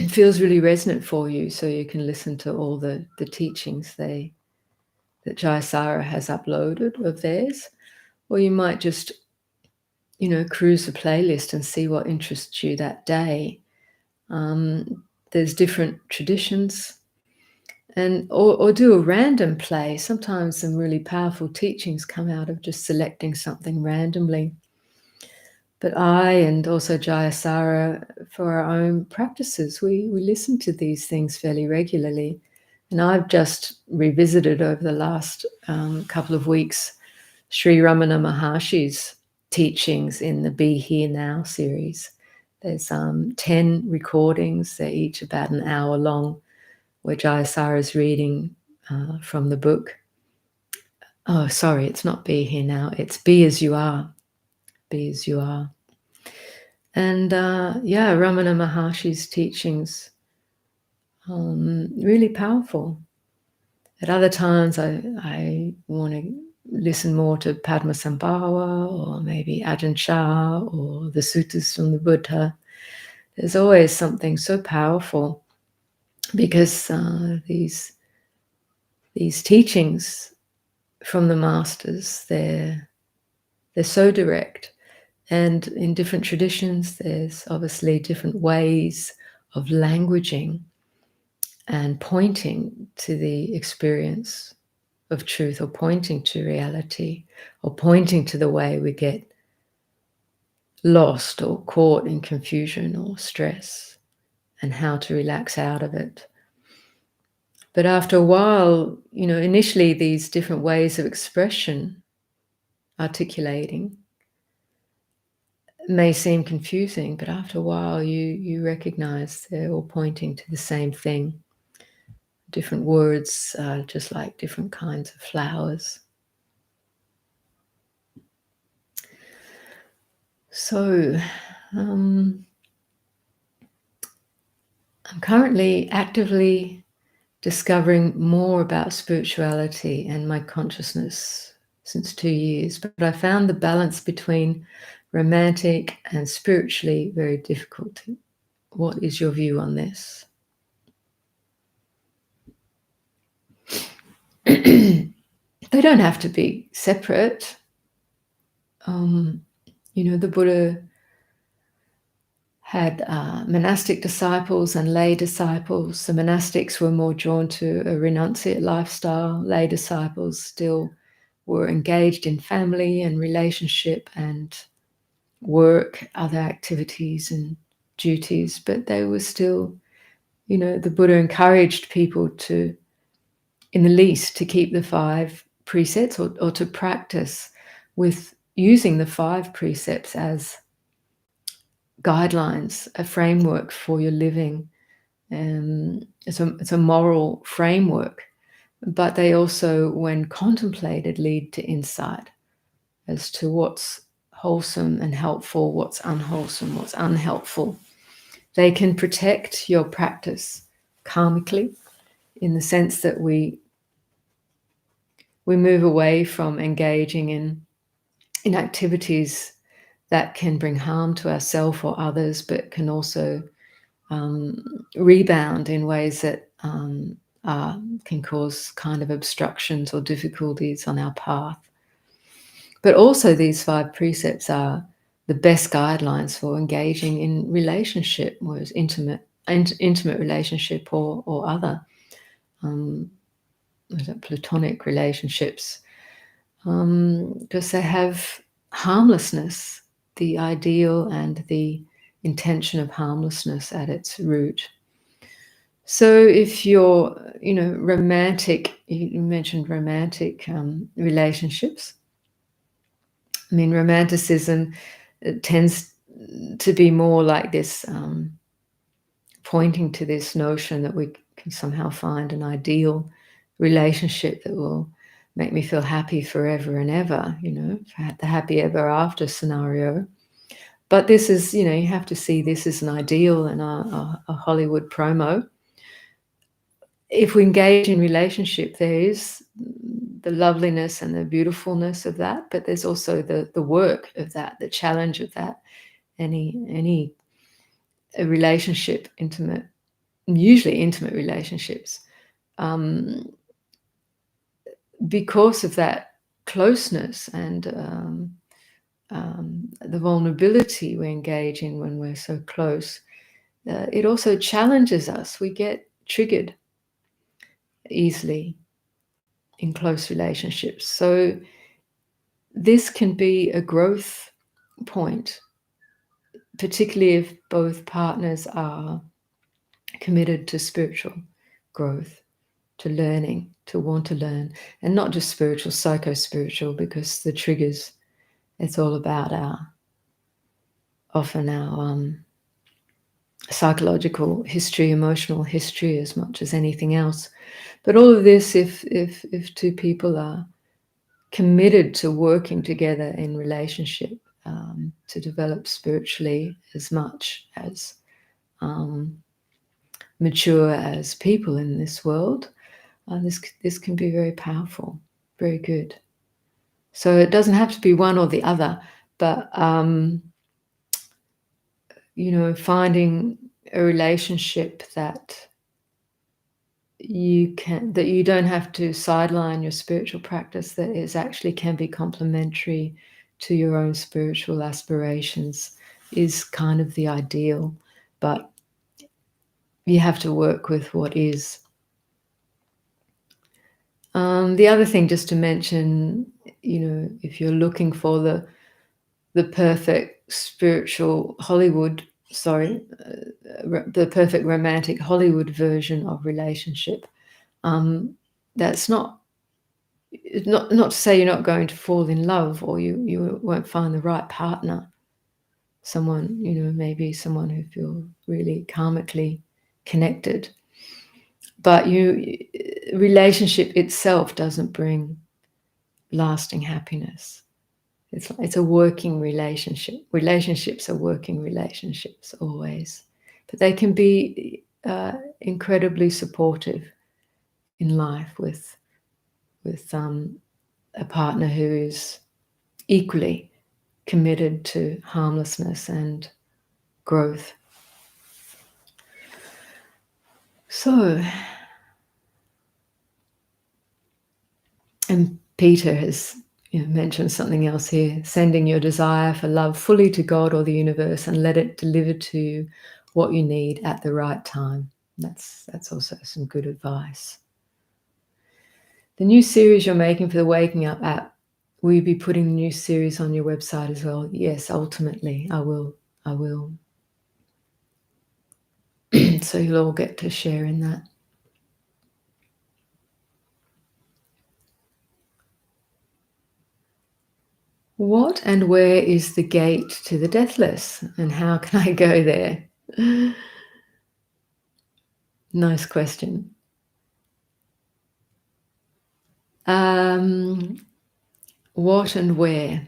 feels really resonant for you, so you can listen to all the teachings that Jayasara has uploaded of theirs. Or you might just cruise the playlist and see what interests you that day. There's different traditions, or do a random play. Sometimes some really powerful teachings come out of just selecting something randomly. But I, and also Jayasara, for our own practices, we listen to these things fairly regularly. And I've just revisited over the last couple of weeks Sri Ramana Maharshi's teachings in the Be Here Now series. There's 10 recordings. They're each about an hour long, where Jayasara is reading from the book. Oh, sorry, it's not Be Here Now. It's Be As You Are. Be As You Are. And Ramana Maharshi's teachings, really powerful. At other times, I want to listen more to Padmasambhava or maybe Ajahn Chah or the suttas from the Buddha. There's always something so powerful because these teachings from the masters, they're so direct. And in different traditions, there's obviously different ways of languaging and pointing to the experience of truth, or pointing to reality, or pointing to the way we get lost or caught in confusion or stress, and how to relax out of it. But after a while, initially these different ways of expression, articulating, may seem confusing, but after a while you recognize they're all pointing to the same thing. Different words are just like different kinds of flowers. So I'm currently actively discovering more about spirituality and my consciousness since 2 years, but I found the balance between romantic and spiritually very difficult. What is your view on this? They don't have to be separate. The Buddha had monastic disciples and lay disciples. The monastics were more drawn to a renunciate lifestyle. Lay disciples still were engaged in family and relationship and work, other activities and duties, but they were still, the Buddha encouraged people to, in the least, to keep the 5 precepts, or to practice with using the 5 precepts as guidelines, a framework for your living. It's a moral framework, but they also, when contemplated, lead to insight as to what's wholesome and helpful, what's unwholesome, what's unhelpful. They can protect your practice karmically, in the sense that we move away from engaging in activities that can bring harm to ourselves or others, but can also rebound in ways that can cause kind of obstructions or difficulties on our path. But also these 5 precepts are the best guidelines for engaging in relationship, whether it's intimate relationship or other platonic relationships, because they have harmlessness, the ideal and the intention of harmlessness at its root. So if you're, romantic, you mentioned romantic relationships. I mean, romanticism tends to be more like this, pointing to this notion that we can somehow find an ideal relationship that will make me feel happy forever and ever, the happy ever after scenario. But this is, you have to see this as an ideal and a Hollywood promo. If we engage in relationship, there is the loveliness and the beautifulness of that, but there's also the work of that, the challenge of that. Any relationship, usually intimate relationships, because of that closeness and the vulnerability we engage in when we're so close, it also challenges us. We get triggered. easily in close relationships. So this can be a growth point, particularly if both partners are committed to spiritual growth, to learning, to want to learn, and not just spiritual, psycho-spiritual, because the triggers, it's all about often our psychological history, emotional history, as much as anything else. But all of this, if two people are committed to working together in relationship, to develop spiritually as much as mature as people in this world, this can be very powerful, very good. So it doesn't have to be one or the other, but finding a relationship that you don't have to sideline your spiritual practice, that is actually can be complementary to your own spiritual aspirations, is kind of the ideal. But you have to work with what is. The other thing, just to mention, if you're looking for the perfect spiritual Hollywood, the perfect romantic Hollywood version of relationship, that's not to say you're not going to fall in love, or you won't find the right partner, someone, maybe someone who feels really karmically connected. But relationship itself doesn't bring lasting happiness. It's a working relationship. Relationships are working relationships always, but they can be incredibly supportive in life with a partner who is equally committed to harmlessness and growth. So, and Peter has mentioned something else here: sending your desire for love fully to God or the universe, and let it deliver to you what you need at the right time. That's also some good advice. The new series you're making for the Waking Up app, will you be putting the new series on your website as well? Yes, ultimately, I will. So you'll all get to share in that. What and where is the gate to the deathless, and how can I go there? Nice question. What and where?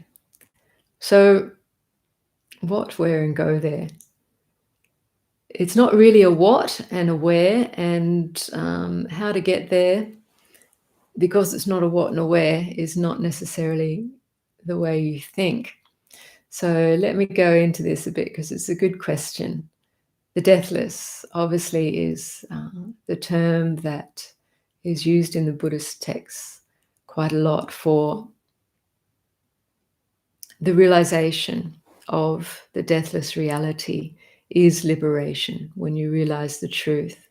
So, what, where, and go there. It's not really a what and a where, and how to get there, because it's not a what and a where, is not necessarily the way you think. So let me go into this a bit, because it's a good question. The deathless obviously is the term that is used in the Buddhist texts quite a lot for the realization of the deathless reality is liberation, when you realize the truth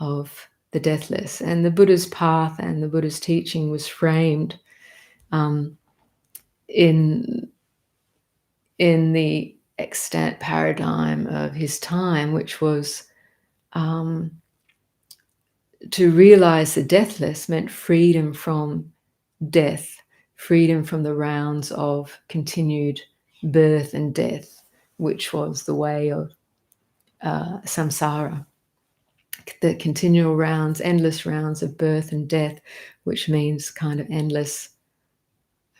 of the deathless. And the Buddha's path and the Buddha's teaching was framed in the extant paradigm of his time, which was to realize the deathless meant freedom from death, freedom from the rounds of continued birth and death, which was the way of samsara, the continual rounds, endless rounds of birth and death, which means kind of endless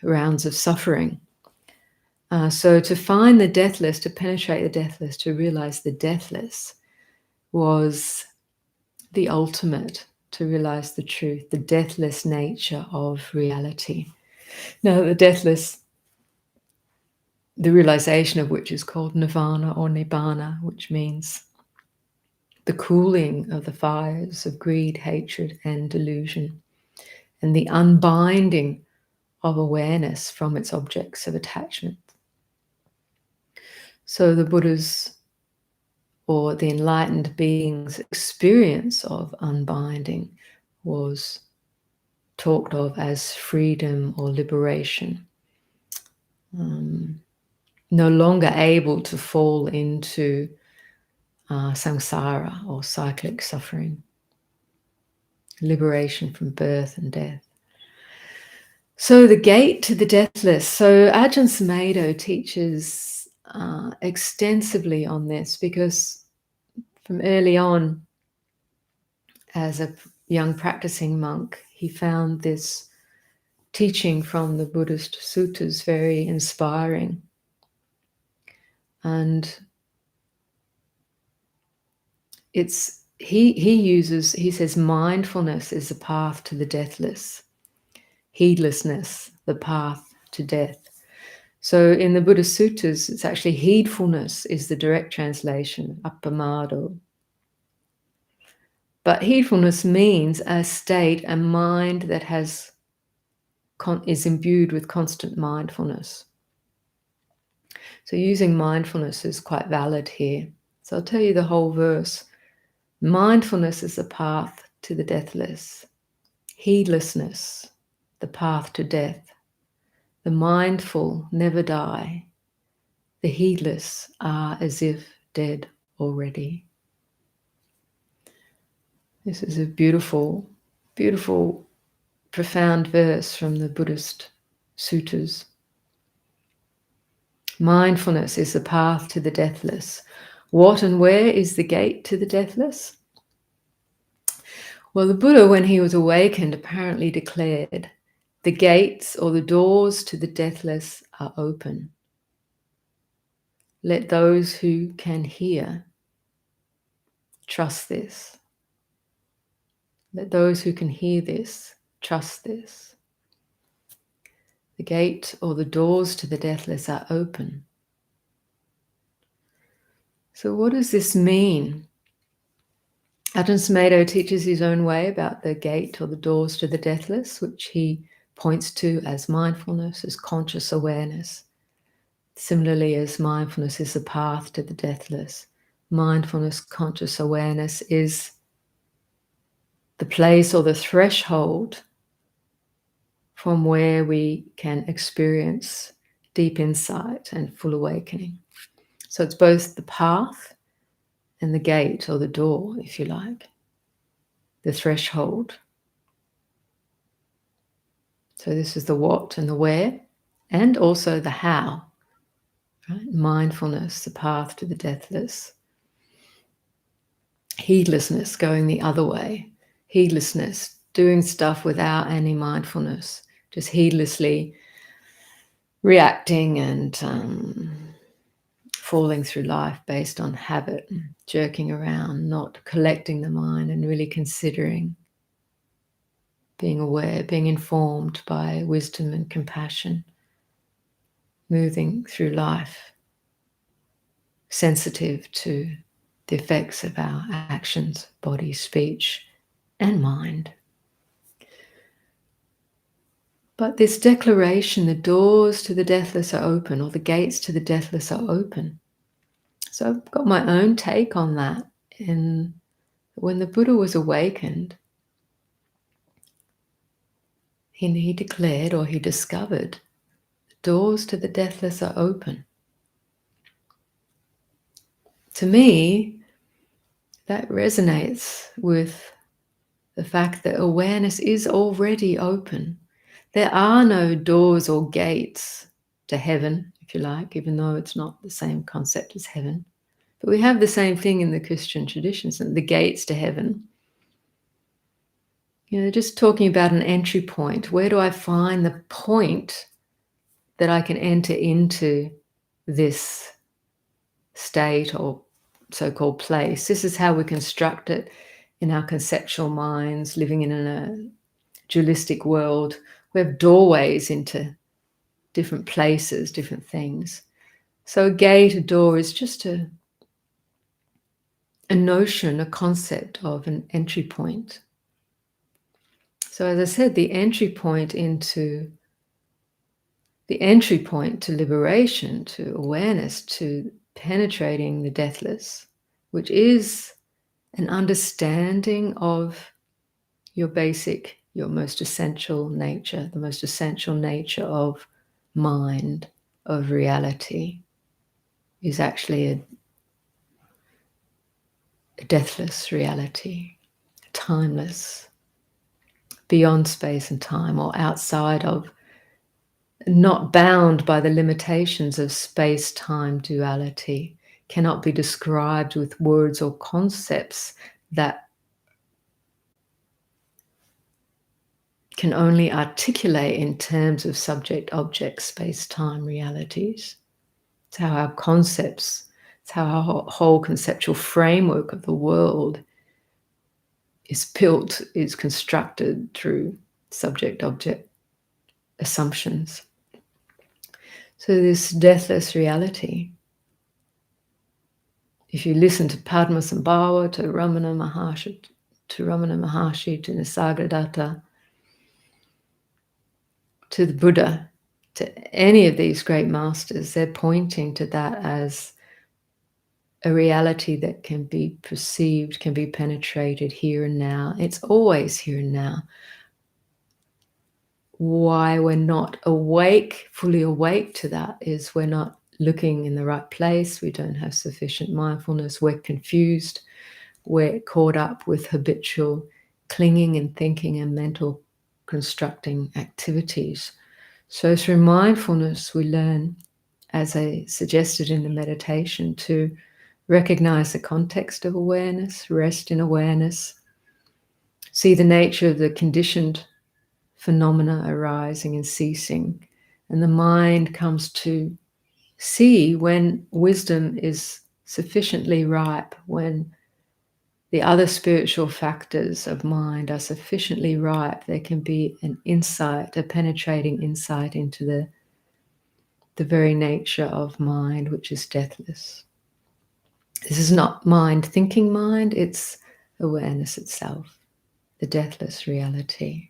rounds of suffering. So to find the deathless, to penetrate the deathless, to realize the deathless was the ultimate, to realize the truth, the deathless nature of reality. Now, the deathless, the realization of which is called nirvana or nibbana, which means the cooling of the fires of greed, hatred, and delusion, and the unbinding of awareness from its objects of attachment. So the Buddha's, or the enlightened being's, experience of unbinding was talked of as freedom or liberation. No longer able to fall into samsara or cyclic suffering. Liberation from birth and death. So the gate to the deathless. So Ajahn Sumedho teaches extensively on this, because from early on, as a young practicing monk, he found this teaching from the Buddhist suttas very inspiring. And he says mindfulness is the path to the deathless, heedlessness the path to death. So in the Buddhist suttas, it's actually heedfulness is the direct translation, appamado. But heedfulness means a state, a mind that is imbued with constant mindfulness. So using mindfulness is quite valid here. So I'll tell you the whole verse. Mindfulness is the path to the deathless. Heedlessness, the path to death. The mindful never die. The heedless are as if dead already. This is a beautiful, beautiful, profound verse from the Buddhist suttas. Mindfulness is the path to the deathless. What and where is the gate to the deathless? Well, the Buddha, when he was awakened, apparently declared, the gates or the doors to the deathless are open. Let those who can hear trust this. Let those who can hear this trust this. The gate or the doors to the deathless are open. So what does this mean? Ajahn Sumedho teaches his own way about the gate or the doors to the deathless, which he points to as mindfulness, as conscious awareness. Similarly, as mindfulness is the path to the deathless, mindfulness, conscious awareness is the place or the threshold from where we can experience deep insight and full awakening. So it's both the path and the gate or the door, if you like, the threshold. So this is the what and the where, and also the how. Right? Mindfulness, the path to the deathless. Heedlessness, going the other way. Heedlessness, doing stuff without any mindfulness, just heedlessly reacting and falling through life based on habit, jerking around, not collecting the mind and really considering, being aware, being informed by wisdom and compassion, moving through life, sensitive to the effects of our actions, body, speech, and mind. But this declaration, the doors to the deathless are open, or the gates to the deathless are open. So I've got my own take on that. And when the Buddha was awakened, he declared, or he discovered, the doors to the deathless are open. To me, that resonates with the fact that awareness is already open. There are no doors or gates to heaven, if you like, even though it's not the same concept as heaven. But we have the same thing in the Christian traditions, and the gates to heaven. You know, just talking about an entry point. Where do I find the point that I can enter into this state or so-called place? This is how we construct it in our conceptual minds, living in a dualistic world. We have doorways into different places, different things. So a gate, a door is just a notion, a concept of an entry point. So as I said, the entry point to liberation, to awareness, to penetrating the deathless, which is an understanding of your basic, your most essential nature, the most essential nature of mind, of reality, is actually a deathless reality, timeless, beyond space and time, or outside of, not bound by the limitations of space-time duality, cannot be described with words or concepts that can only articulate in terms of subject-object space-time realities. It's how our concepts, it's how our whole conceptual framework of the world is built, is constructed through subject-object assumptions. So this deathless reality, if you listen to Padmasambhava, to Ramana Maharshi, to Nisargadatta, to the Buddha, to any of these great masters, they're pointing to that as a reality that can be perceived, can be penetrated here and now. It's always here and now. Why we're not awake, fully awake to that, is we're not looking in the right place. We don't have sufficient mindfulness. We're confused. We're caught up with habitual clinging and thinking and mental constructing activities. So through mindfulness, we learn, as I suggested in the meditation, to recognize the context of awareness, rest in awareness, see the nature of the conditioned phenomena arising and ceasing. And the mind comes to see when wisdom is sufficiently ripe, when the other spiritual factors of mind are sufficiently ripe, there can be an insight, a penetrating insight into the very nature of mind, which is deathless. This is not mind thinking mind, it's awareness itself, the deathless reality.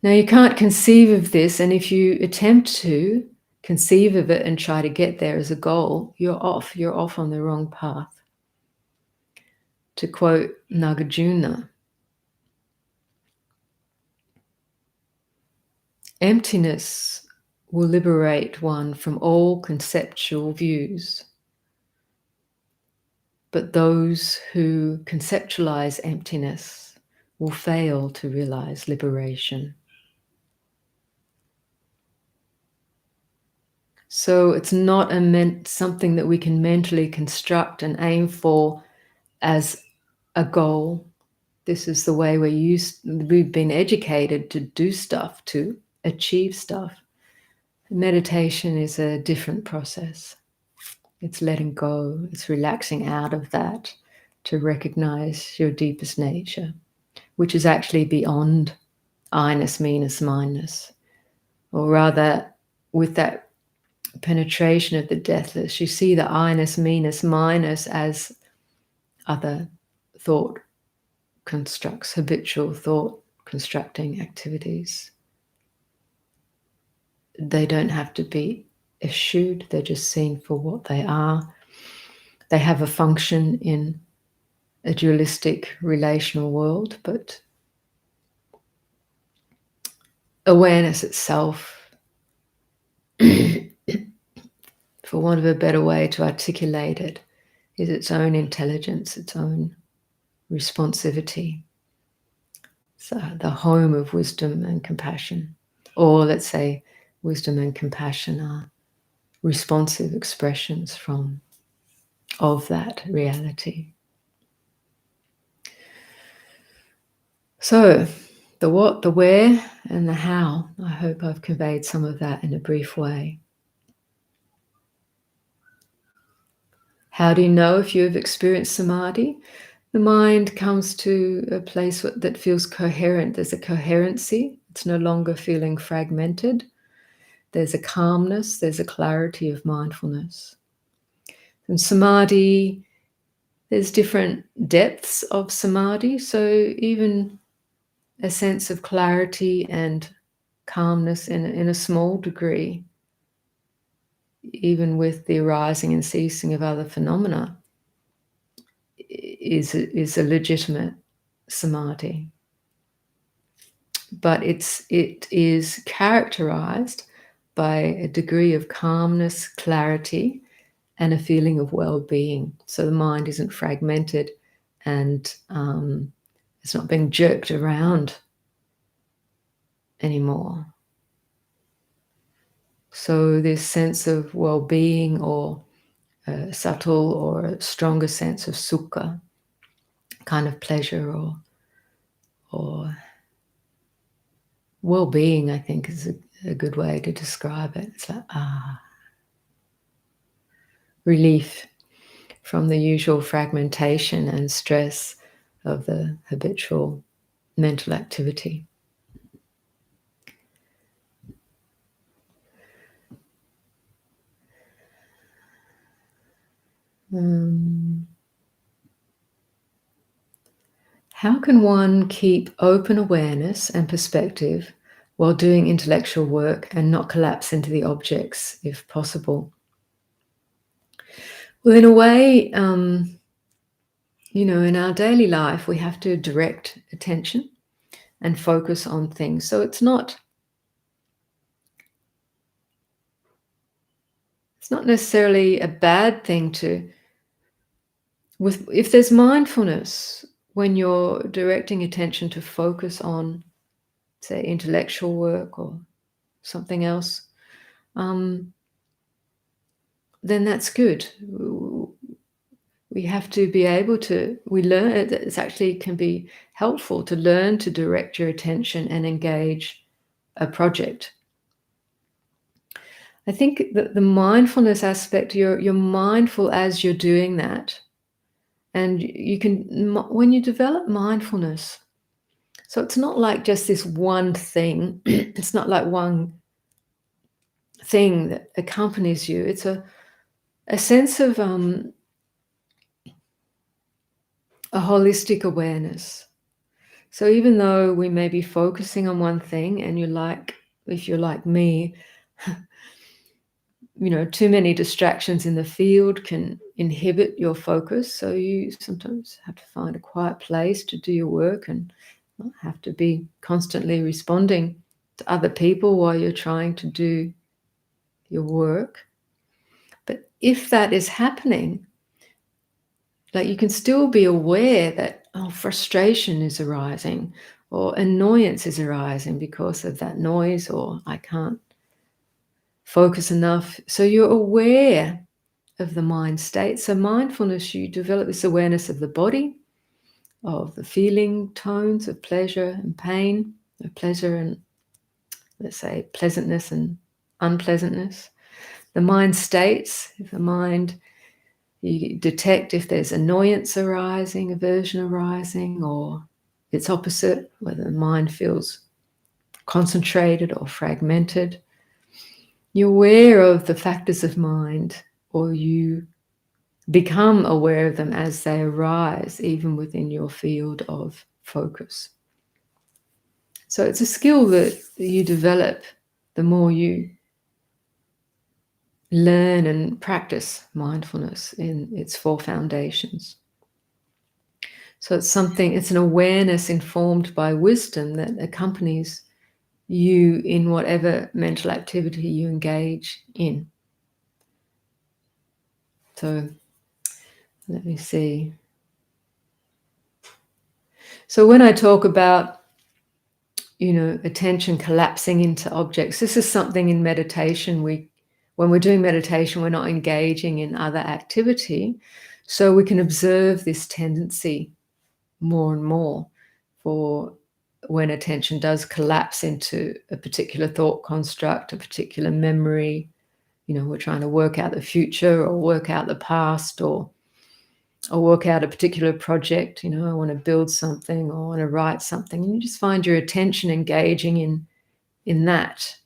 Now you can't conceive of this, and if you attempt to conceive of it and try to get there as a goal, you're off on the wrong path. To quote Nagarjuna, emptiness will liberate one from all conceptual views, but those who conceptualize emptiness will fail to realize liberation. So it's not something that we can mentally construct and aim for as a goal. This is the way we've been educated to do stuff, to achieve stuff. Meditation is a different process. It's letting go, it's relaxing out of that to recognize your deepest nature, which is actually beyond I-ness, me-ness, mine-ness. Or rather, with that penetration of the deathless, you see the I-ness, me-ness, mine-ness as other thought constructs, habitual thought constructing activities. They don't have to be eschewed, they're just seen for what they are. They have a function in a dualistic relational world, but awareness itself, for want of a better way to articulate it, is its own intelligence, its own responsivity. So the home of wisdom and compassion, or let's say wisdom and compassion are responsive expressions of that reality. So the what, the where, and the how. I hope I've conveyed some of that in a brief way. How do you know if you have experienced samadhi? The mind comes to a place that feels coherent. There's a coherency. It's no longer feeling fragmented. There's a calmness. There's a clarity of mindfulness. And samadhi, there's different depths of samadhi. So even a sense of clarity and calmness in a small degree, even with the arising and ceasing of other phenomena, is a legitimate samadhi. But it is characterized by a degree of calmness, clarity, and a feeling of well-being. So the mind isn't fragmented and it's not being jerked around anymore. So this sense of well-being, or a subtle or a stronger sense of sukha, kind of pleasure or well-being, I think is a good way to describe it. It's like, relief from the usual fragmentation and stress of the habitual mental activity. How can one keep open awareness and perspective while doing intellectual work and not collapse into the objects, if possible? Well, in a way, in our daily life, we have to direct attention and focus on things. So it's not necessarily a bad thing if there's mindfulness when you're directing attention to focus on, say, intellectual work or something else, then that's good. We have to be able to, we learn, it actually can be helpful to learn to direct your attention and engage a project. I think that the mindfulness aspect, you're mindful as you're doing that. And you can, when you develop mindfulness, so it's not like just this one thing. It's not like one thing that accompanies you. It's a sense of a holistic awareness. So even though we may be focusing on one thing, and if you're like me, too many distractions in the field can inhibit your focus. So you sometimes have to find a quiet place to do your work and not have to be constantly responding to other people while you're trying to do your work. But if that is happening, like, you can still be aware that, frustration is arising or annoyance is arising because of that noise, or I can't focus enough. So you're aware of the mind state. So mindfulness, you develop this awareness of the body, of the feeling tones of pleasure and pain, of pleasure and, let's say, pleasantness and unpleasantness. The mind states, if the mind, you detect if there's annoyance arising, aversion arising, or its opposite, whether the mind feels concentrated or fragmented. You're aware of the factors of mind, or you become aware of them as they arise, even within your field of focus. So it's a skill that you develop the more you learn and practice mindfulness in its four foundations. So it's an awareness informed by wisdom that accompanies you in whatever mental activity you engage in. So let me see. So when I talk about, attention collapsing into objects, this is something in meditation. When we're doing meditation, we're not engaging in other activity. So we can observe this tendency more and more for when attention does collapse into a particular thought construct, a particular memory. We're trying to work out the future or work out the past, or work out a particular project. I want to build something, or I want to write something. And you just find your attention engaging in that.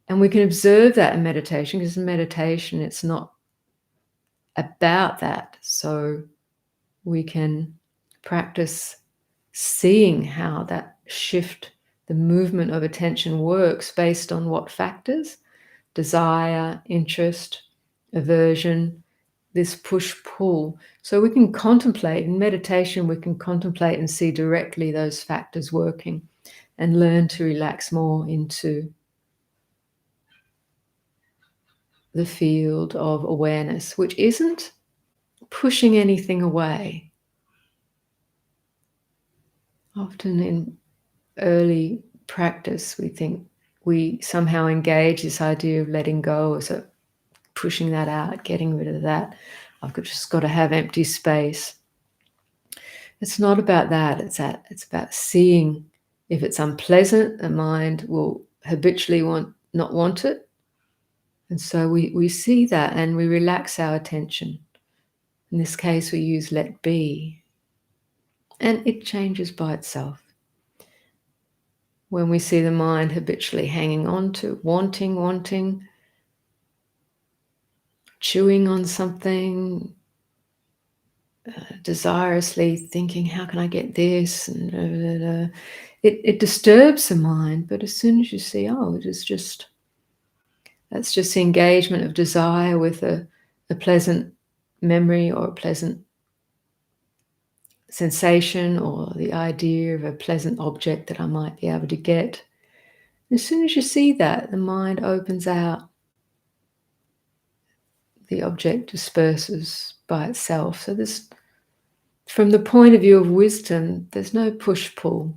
And we can observe that in meditation, because in meditation, it's not about that. So we can practice seeing how that shift, the movement of attention, works based on what factors: desire, interest, aversion, this push-pull. So we can contemplate, in meditation we can contemplate and see directly those factors working and learn to relax more into the field of awareness, which isn't pushing anything away. Often in early practice, we think we somehow engage this idea of letting go as a pushing that out, getting rid of that. Just got to have empty space. It's not about that. It's about seeing if it's unpleasant, the mind will habitually not want it. And so we see that and we relax our attention. In this case, we use let be. And it changes by itself. When we see the mind habitually hanging on to wanting, chewing on something, desiriously thinking, how can I get this? And it disturbs the mind. But as soon as you see, that's just the engagement of desire with a pleasant memory or a pleasant sensation or the idea of a pleasant object that I might be able to get. As soon as you see that, the mind opens out. The object disperses by itself. So this, from the point of view of wisdom, there's no push-pull.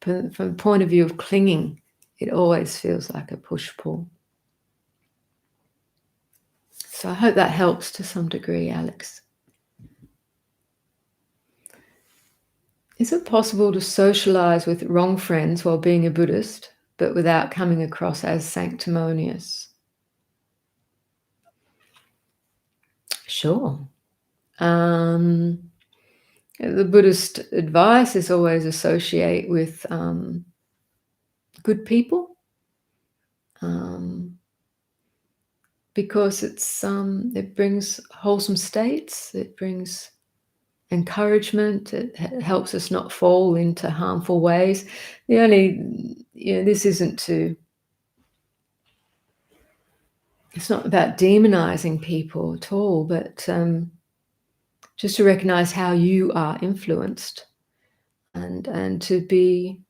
From the point of view of clinging, it always feels like a push-pull. So I hope that helps to some degree, Alex. Is it possible to socialize with wrong friends while being a Buddhist, but without coming across as sanctimonious? Sure. The Buddhist advice is always associate with good people, because it brings wholesome states, it brings encouragement, it helps us not fall into harmful ways. This isn't to, it's not about demonizing people at all, but just to recognize how you are influenced and to be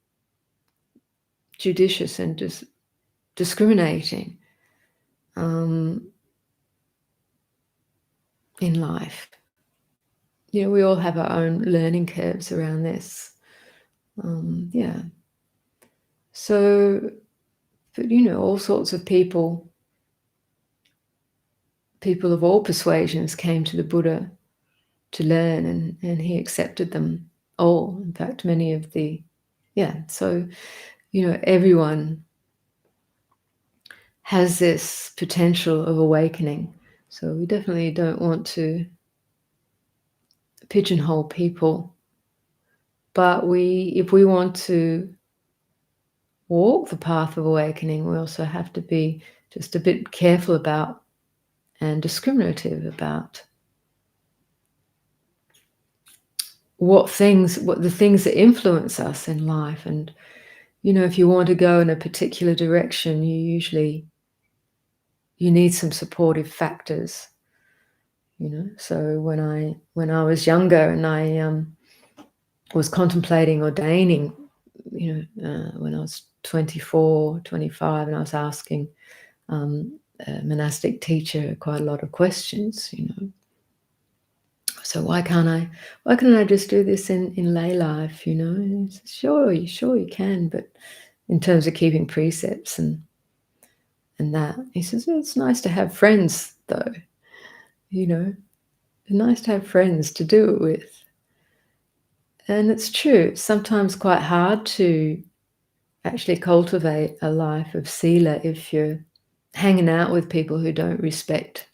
judicious and discriminating in life. We all have our own learning curves around this. So, but all sorts of people of all persuasions came to the Buddha to learn, and he accepted them all. In fact, many of so everyone has this potential of awakening. So we definitely don't want to pigeonhole people, but if we want to walk the path of awakening, we also have to be just a bit careful about and discriminative about what the things that influence us in life. And if you want to go in a particular direction, you need some supportive factors. So when I was younger and I was contemplating ordaining, when I was 24, 25, and I was asking a monastic teacher quite a lot of questions, So why can't I just do this in lay life, And he said, sure you can, but in terms of keeping precepts and that. He says, it's nice to have friends though, It's nice to have friends to do it with. And it's true, it's sometimes quite hard to actually cultivate a life of sila if you're hanging out with people who don't respect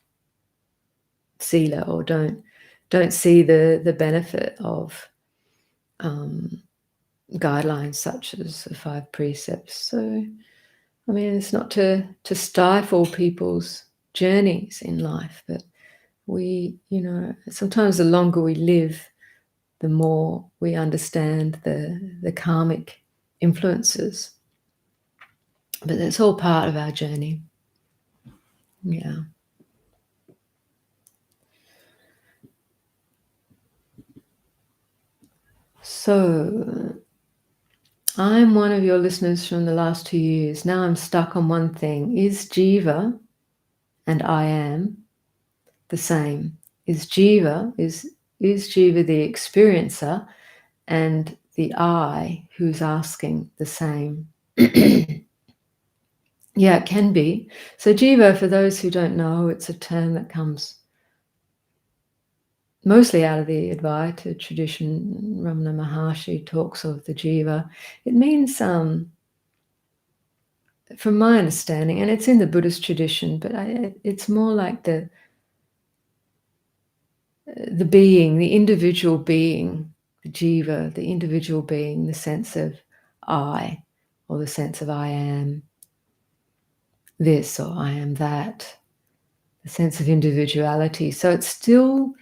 sila or don't see the benefit of guidelines such as the 5 precepts. So, it's not to stifle people's journeys in life, but we, sometimes the longer we live, the more we understand the karmic influences. But that's all part of our journey. Yeah. So, I'm one of your listeners from the last 2 years. Now I'm stuck on one thing. Is Jiva and I am the same? Is Jiva the experiencer and the I who's asking the same? Yeah, it can be. So Jiva, for those who don't know, it's a term that comes mostly out of the Advaita tradition. Ramana Maharshi talks of the Jiva. It means, from my understanding, and it's in the Buddhist tradition, but it's more like the being, the individual being, the Jiva, the individual being, the sense of I, or the sense of I am this or I am that, the sense of individuality. So it's still,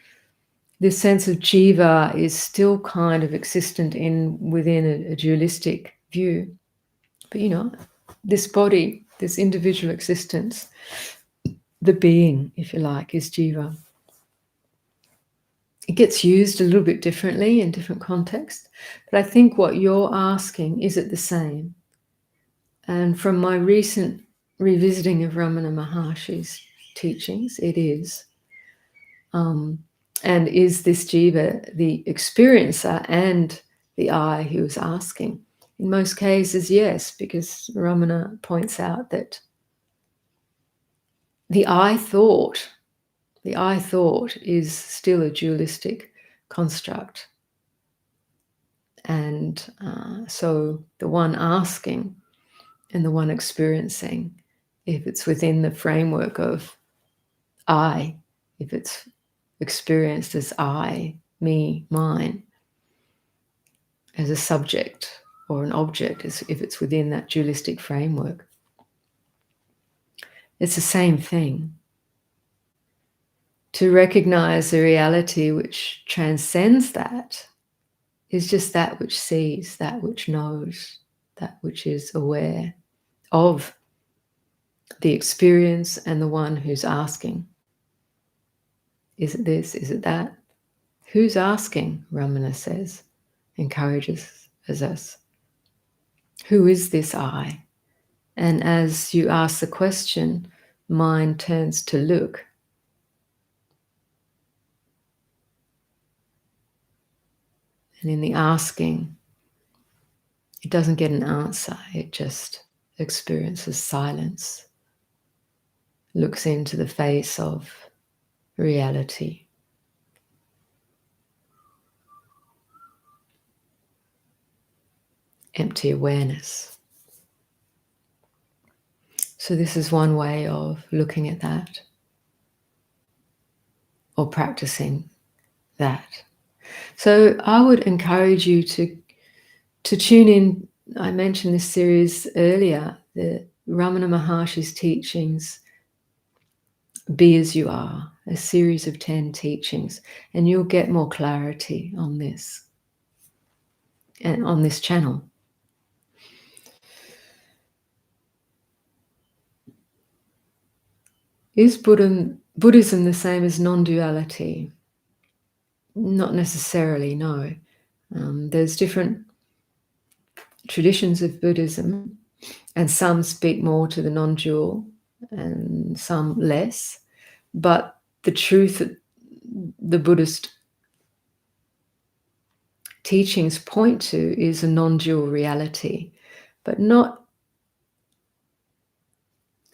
this sense of jiva is still kind of existent within a dualistic view. But this body, this individual existence, the being, if you like, is jiva. It gets used a little bit differently in different contexts, but I think what you're asking, is it the same? And from my recent revisiting of Ramana Maharshi's teachings, it is. And is this jiva the experiencer and the I who is asking? In most cases, yes, because Ramana points out that the I thought is still a dualistic construct. And so the one asking and the one experiencing, if it's within the framework of I, if it's experienced as I, me, mine, as a subject or an object, as if it's within that dualistic framework, it's the same thing. To recognize the reality which transcends that is just that which sees, that which knows, that which is aware of the experience and the one who's asking. Is it this? Is it that? Who's asking? Ramana says, encourages us. Who is this I? And as you ask the question, mind turns to look. And in the asking, it doesn't get an answer, it just experiences silence, looks into the face of reality. Empty awareness. So this is one way of looking at that, or practicing that. So I would encourage you to tune in. I mentioned this series earlier, the Ramana Maharshi's teachings, Be As You Are, a series of 10 teachings, and you'll get more clarity on this and on this channel. Is Buddhism the same as non-duality? Not necessarily, no. There's different traditions of Buddhism, and some speak more to the non-dual and some less. But the truth that the Buddhist teachings point to is a non-dual reality, but not,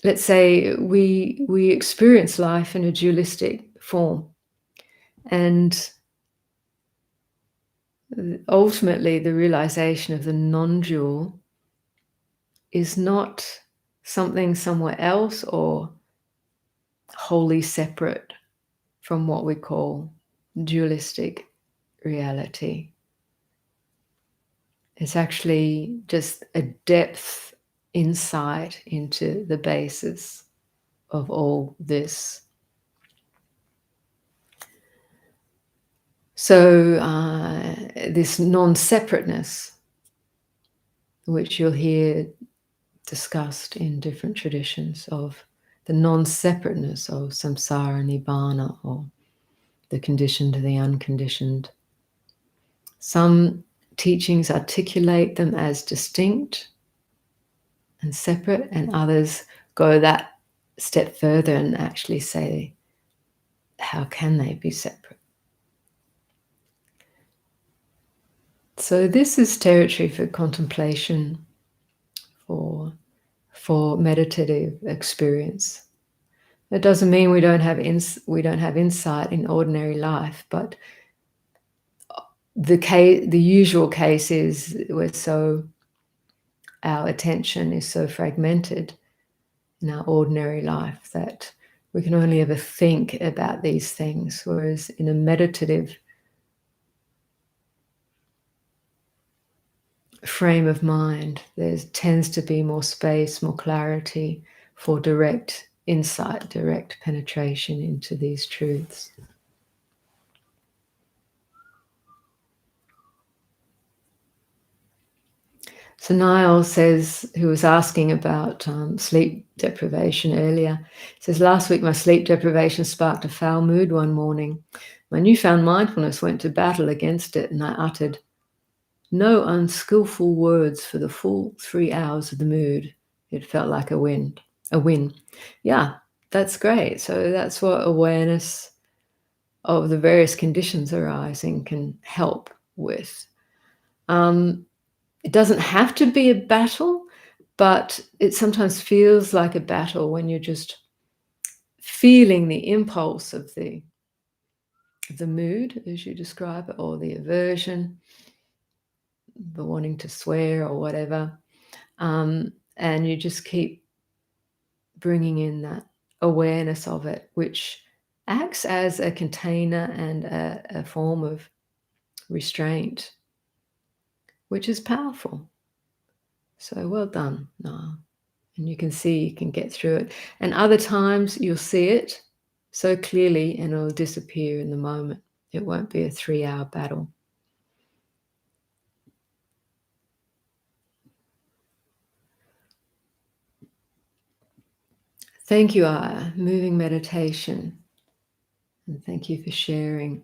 let's say, we experience life in a dualistic form, and ultimately the realization of the non-dual is not something somewhere else or wholly separate from what we call dualistic reality. It's actually just a depth insight into the basis of all this. So this non-separateness, which you'll hear discussed in different traditions, of the non-separateness of samsara, nibbana, or the conditioned to the unconditioned. Some teachings articulate them as distinct and separate, and others go that step further and actually say, how can they be separate? So this is territory for contemplation, for meditative experience. It doesn't mean we don't have insight in ordinary life, but the usual case is our attention is so fragmented in our ordinary life that we can only ever think about these things, whereas in a meditative frame of mind, there tends to be more space, more clarity for direct insight, direct penetration into these truths. So Niall says, who was asking about sleep deprivation earlier, says, last week my sleep deprivation sparked a foul mood one morning. My newfound mindfulness went to battle against it, and I uttered no unskillful words for the full 3 hours of the mood. It felt like a win. Yeah, that's great. So that's what awareness of the various conditions arising can help with. It doesn't have to be a battle, but it sometimes feels like a battle when you're just feeling the impulse of the mood, as you describe it, or the aversion, the wanting to swear or whatever. And you just keep bringing in that awareness of it, which acts as a container and a form of restraint, which is powerful. So well done, Niall. And you can see you can get through it. And other times you'll see it so clearly and it'll disappear in the moment. It won't be a 3-hour battle. Thank you, Ayya. Moving meditation. And thank you for sharing.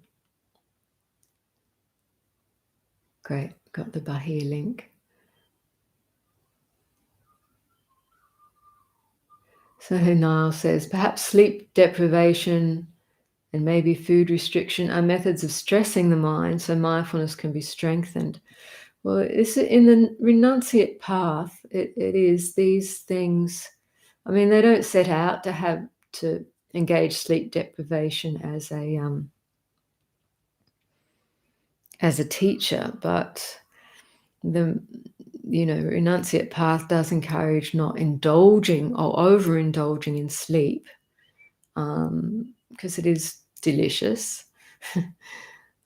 Great. Got the Bahiya link. So Niall says, perhaps sleep deprivation and maybe food restriction are methods of stressing the mind so mindfulness can be strengthened. Well, it's in the renunciate path, it is these things. I mean, they don't set out to engage sleep deprivation as a teacher, but the renunciate path does encourage not indulging or overindulging in sleep, because it is delicious.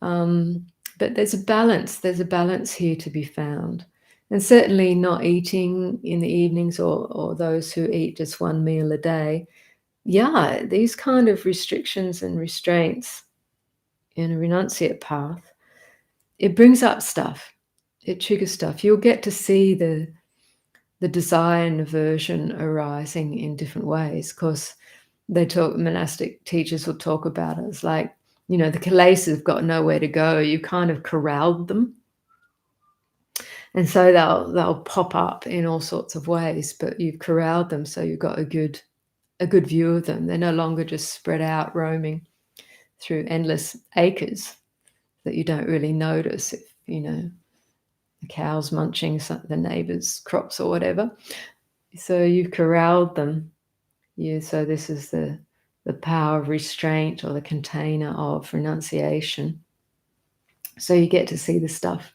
But there's a balance. There's a balance here to be found. And certainly not eating in the evenings or those who eat just one meal a day. Yeah, these kind of restrictions and restraints in a renunciate path, it brings up stuff. It triggers stuff. You'll get to see the desire and aversion arising in different ways, because monastic teachers will talk about it. It's like, the kilesas have got nowhere to go. You kind of corralled them. And so they'll pop up in all sorts of ways, but you've corralled them, so you've got a good view of them. They're no longer just spread out roaming through endless acres that you don't really notice if, the cows munching the neighbour's crops or whatever. So you've corralled them. So this is the power of restraint, or the container of renunciation. So you get to see the stuff,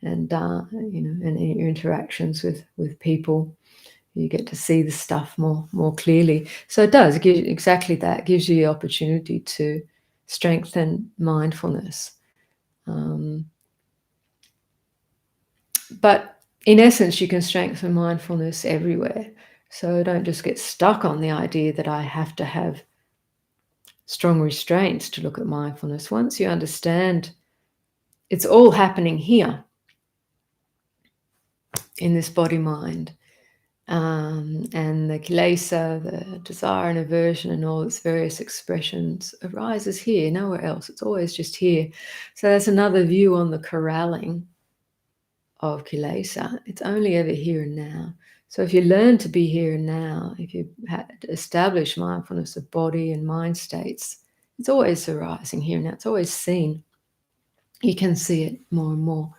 and and in your interactions with people, you get to see the stuff more clearly. So it does give exactly that. It gives you the opportunity to strengthen mindfulness. But in essence, you can strengthen mindfulness everywhere. So don't just get stuck on the idea that I have to have strong restraints to look at mindfulness. Once you understand it's all happening here in this body-mind, and the kilesa, the desire and aversion and all its various expressions arises here, nowhere else. It's always just here. So that's another view on the corralling. of kilesa. It's only ever here and now. So if you learn to be here and now, if you establish mindfulness of body and mind states, it's always arising here and now. It's always seen. You can see it more and more.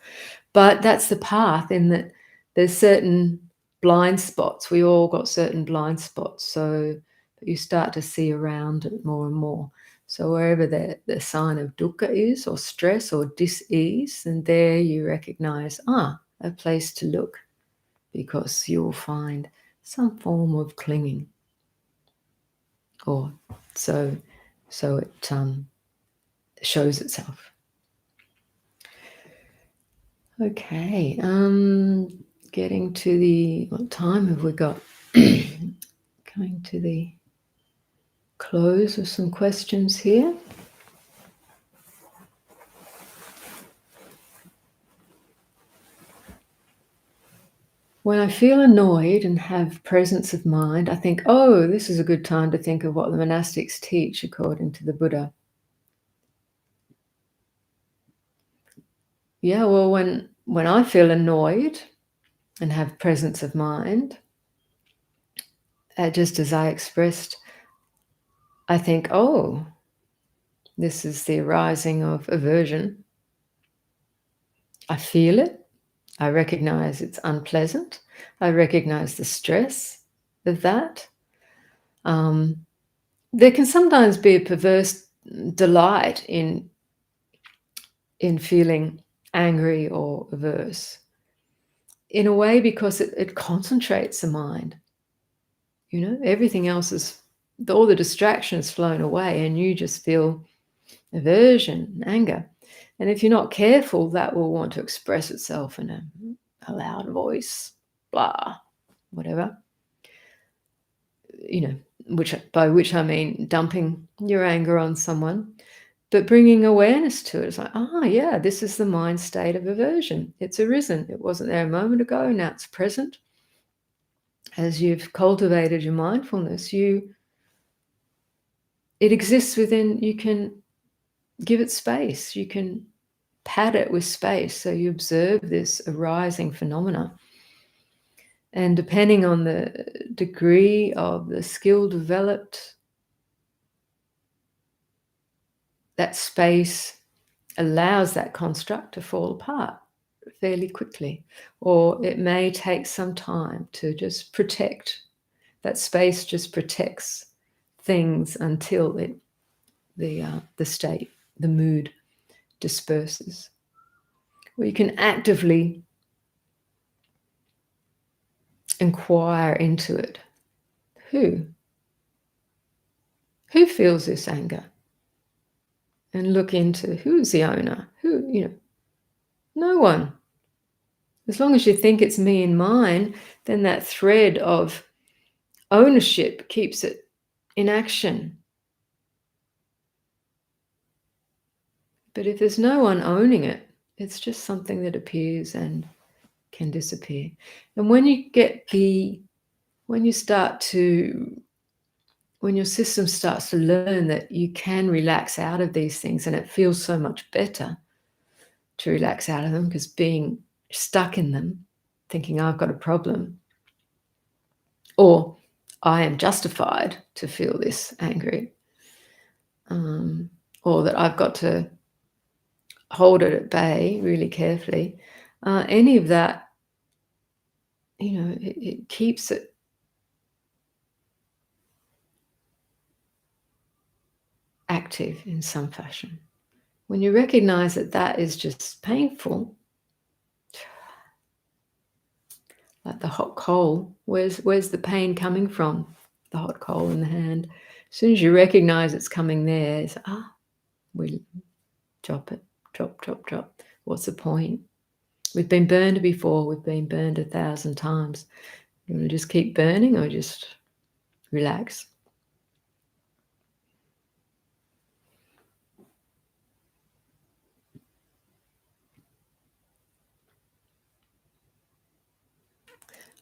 But that's the path, in that there's certain blind spots. We all got certain blind spots. So you start to see around it more and more. So wherever the sign of dukkha is, or stress or dis-ease, and there you recognize, a place to look, because you'll find some form of clinging. Or so it shows itself. Okay, getting to the, what time have we got? Going to the close of some questions here. When I feel annoyed and have presence of mind, I think, this is a good time to think of what the monastics teach according to the Buddha. Yeah, well, when I feel annoyed and have presence of mind, just as I expressed, I think, this is the arising of aversion. I feel it. I recognize it's unpleasant. I recognize the stress of that. There can sometimes be a perverse delight in feeling angry or averse, in a way, because it concentrates the mind. Everything else all the distractions flown away, and you just feel aversion, anger. And if you're not careful, that will want to express itself in a loud voice, blah, whatever. By which I mean dumping your anger on someone, but bringing awareness to it. It's like, yeah, this is the mind state of aversion. It's arisen. It wasn't there a moment ago. Now it's present. As you've cultivated your mindfulness, it exists within. You can give it space. You can pad it with space. So you observe this arising phenomena. And depending on the degree of the skill developed, that space allows that construct to fall apart fairly quickly. Or it may take some time to just protect. That space just protects things until the state, the mood disperses. Or you can actively inquire into it. Who feels this anger? And look into who's the owner. No one. As long as you think it's me and mine, then that thread of ownership keeps it in action. But if there's no one owning it, it's just something that appears and can disappear. And when your system starts to learn that you can relax out of these things, and it feels so much better to relax out of them, because being stuck in them, thinking I've got a problem, or I am justified to feel this angry, or that I've got to hold it at bay really carefully, any of that, it keeps it active in some fashion. When you recognize that is just painful, like the hot coal, where's the pain coming from? The hot coal in the hand. As soon as you recognize it's coming there, it's we drop it, drop. What's the point? We've been burned before. We've been burned 1,000 times. You want to just keep burning, or just relax?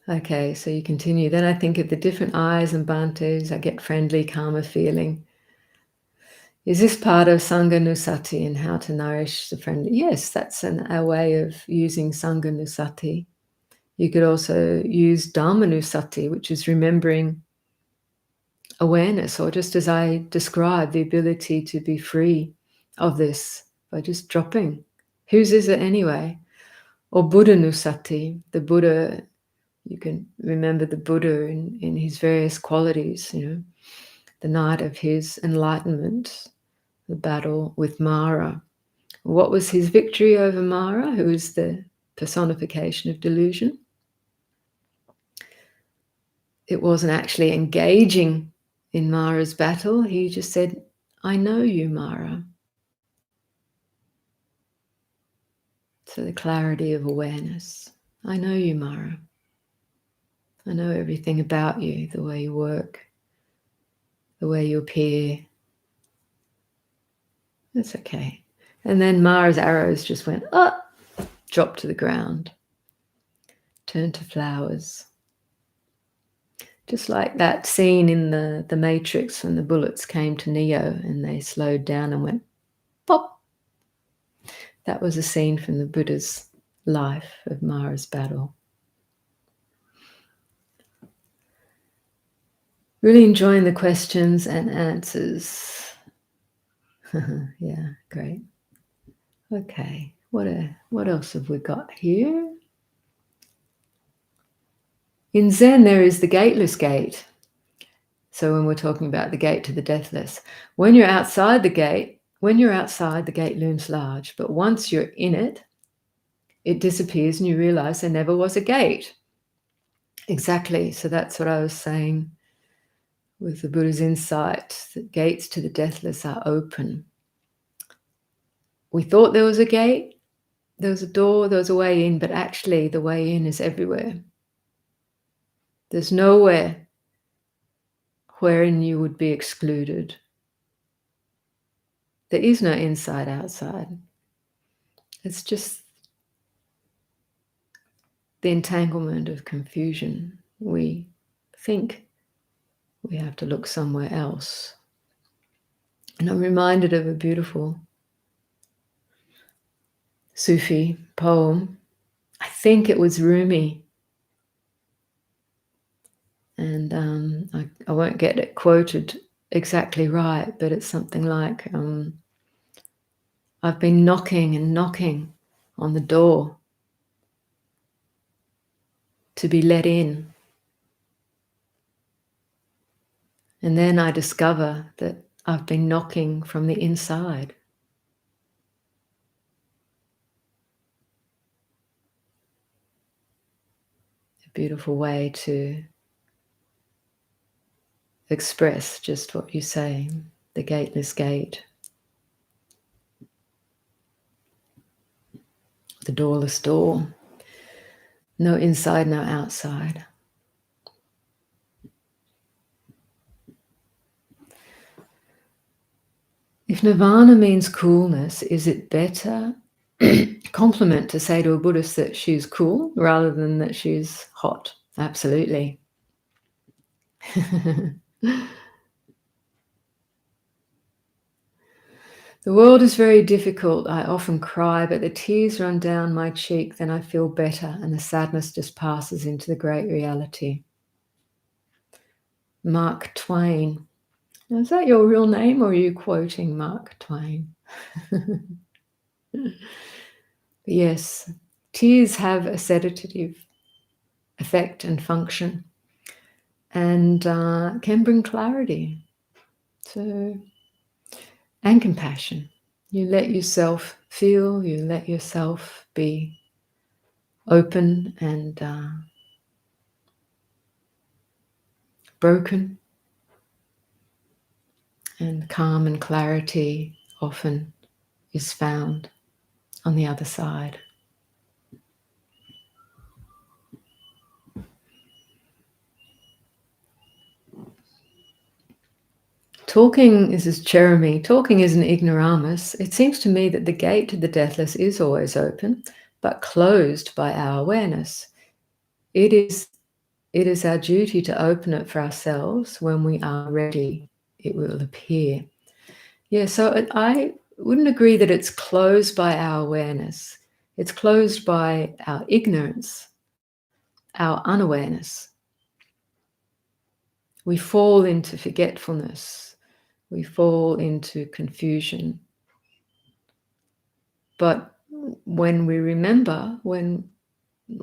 Okay, so you continue. Then I think of the different eyes and bantus. I get friendly, calmer feeling. Is this part of Sangha and how to nourish the friend? Yes, that's a way of using Sangha. You could also use Dhamma, which is remembering awareness, or just as I described, the ability to be free of this by just dropping. Whose is it anyway? Or Buddha Nusati, the Buddha, you can remember the Buddha in his various qualities, the night of his enlightenment, the battle with Mara. What was his victory over Mara, who is the personification of delusion? It wasn't actually engaging in Mara's battle. He just said, I know you, Mara. So the clarity of awareness. I know you, Mara. I know everything about you, the way you work, the way you appear. That's okay. And then Mara's arrows just went, dropped to the ground, turned to flowers. Just like that scene in the Matrix when the bullets came to Neo and they slowed down and went, pop. That was a scene from the Buddha's life of Mara's battle. Really enjoying the questions and answers. Yeah, great. Okay, what else have we got here? In Zen, there is the gateless gate. So when we're talking about the gate to the deathless, when you're outside the gate, the gate looms large. But once you're in it, it disappears and you realize there never was a gate. Exactly. So that's what I was saying with the Buddha's insight, that gates to the deathless are open. We thought there was a gate, there was a door, there was a way in, but actually the way in is everywhere. There's nowhere wherein you would be excluded. There is no inside, outside. It's just the entanglement of confusion. We think we have to look somewhere else. And I'm reminded of a beautiful Sufi poem. I think it was Rumi. And I won't get it quoted exactly right, but it's something like, I've been knocking and knocking on the door to be let in. And then I discover that I've been knocking from the inside. A beautiful way to express just what you say, the gateless gate, the doorless door, no inside, no outside. If nirvana means coolness, is it better compliment to say to a Buddhist that she's cool rather than that she's hot? Absolutely. The world is very difficult. I often cry, but the tears run down my cheek. Then I feel better and the sadness just passes into the great reality. Mark Twain. Now, is that your real name or are you quoting Mark Twain? Yes, tears have a sedative effect and function and can bring clarity. So, and compassion. You let yourself feel, you let yourself be open and broken, and calm and clarity often is found on the other side. This is Jeremy, talking is an ignoramus. It seems to me that the gate to the deathless is always open, but closed by our awareness. It is our duty to open it for ourselves. When we are ready, it will appear. Yeah, so I wouldn't agree that it's closed by our awareness. It's closed by our ignorance, our unawareness. We fall into forgetfulness. We fall into confusion. But when we remember, when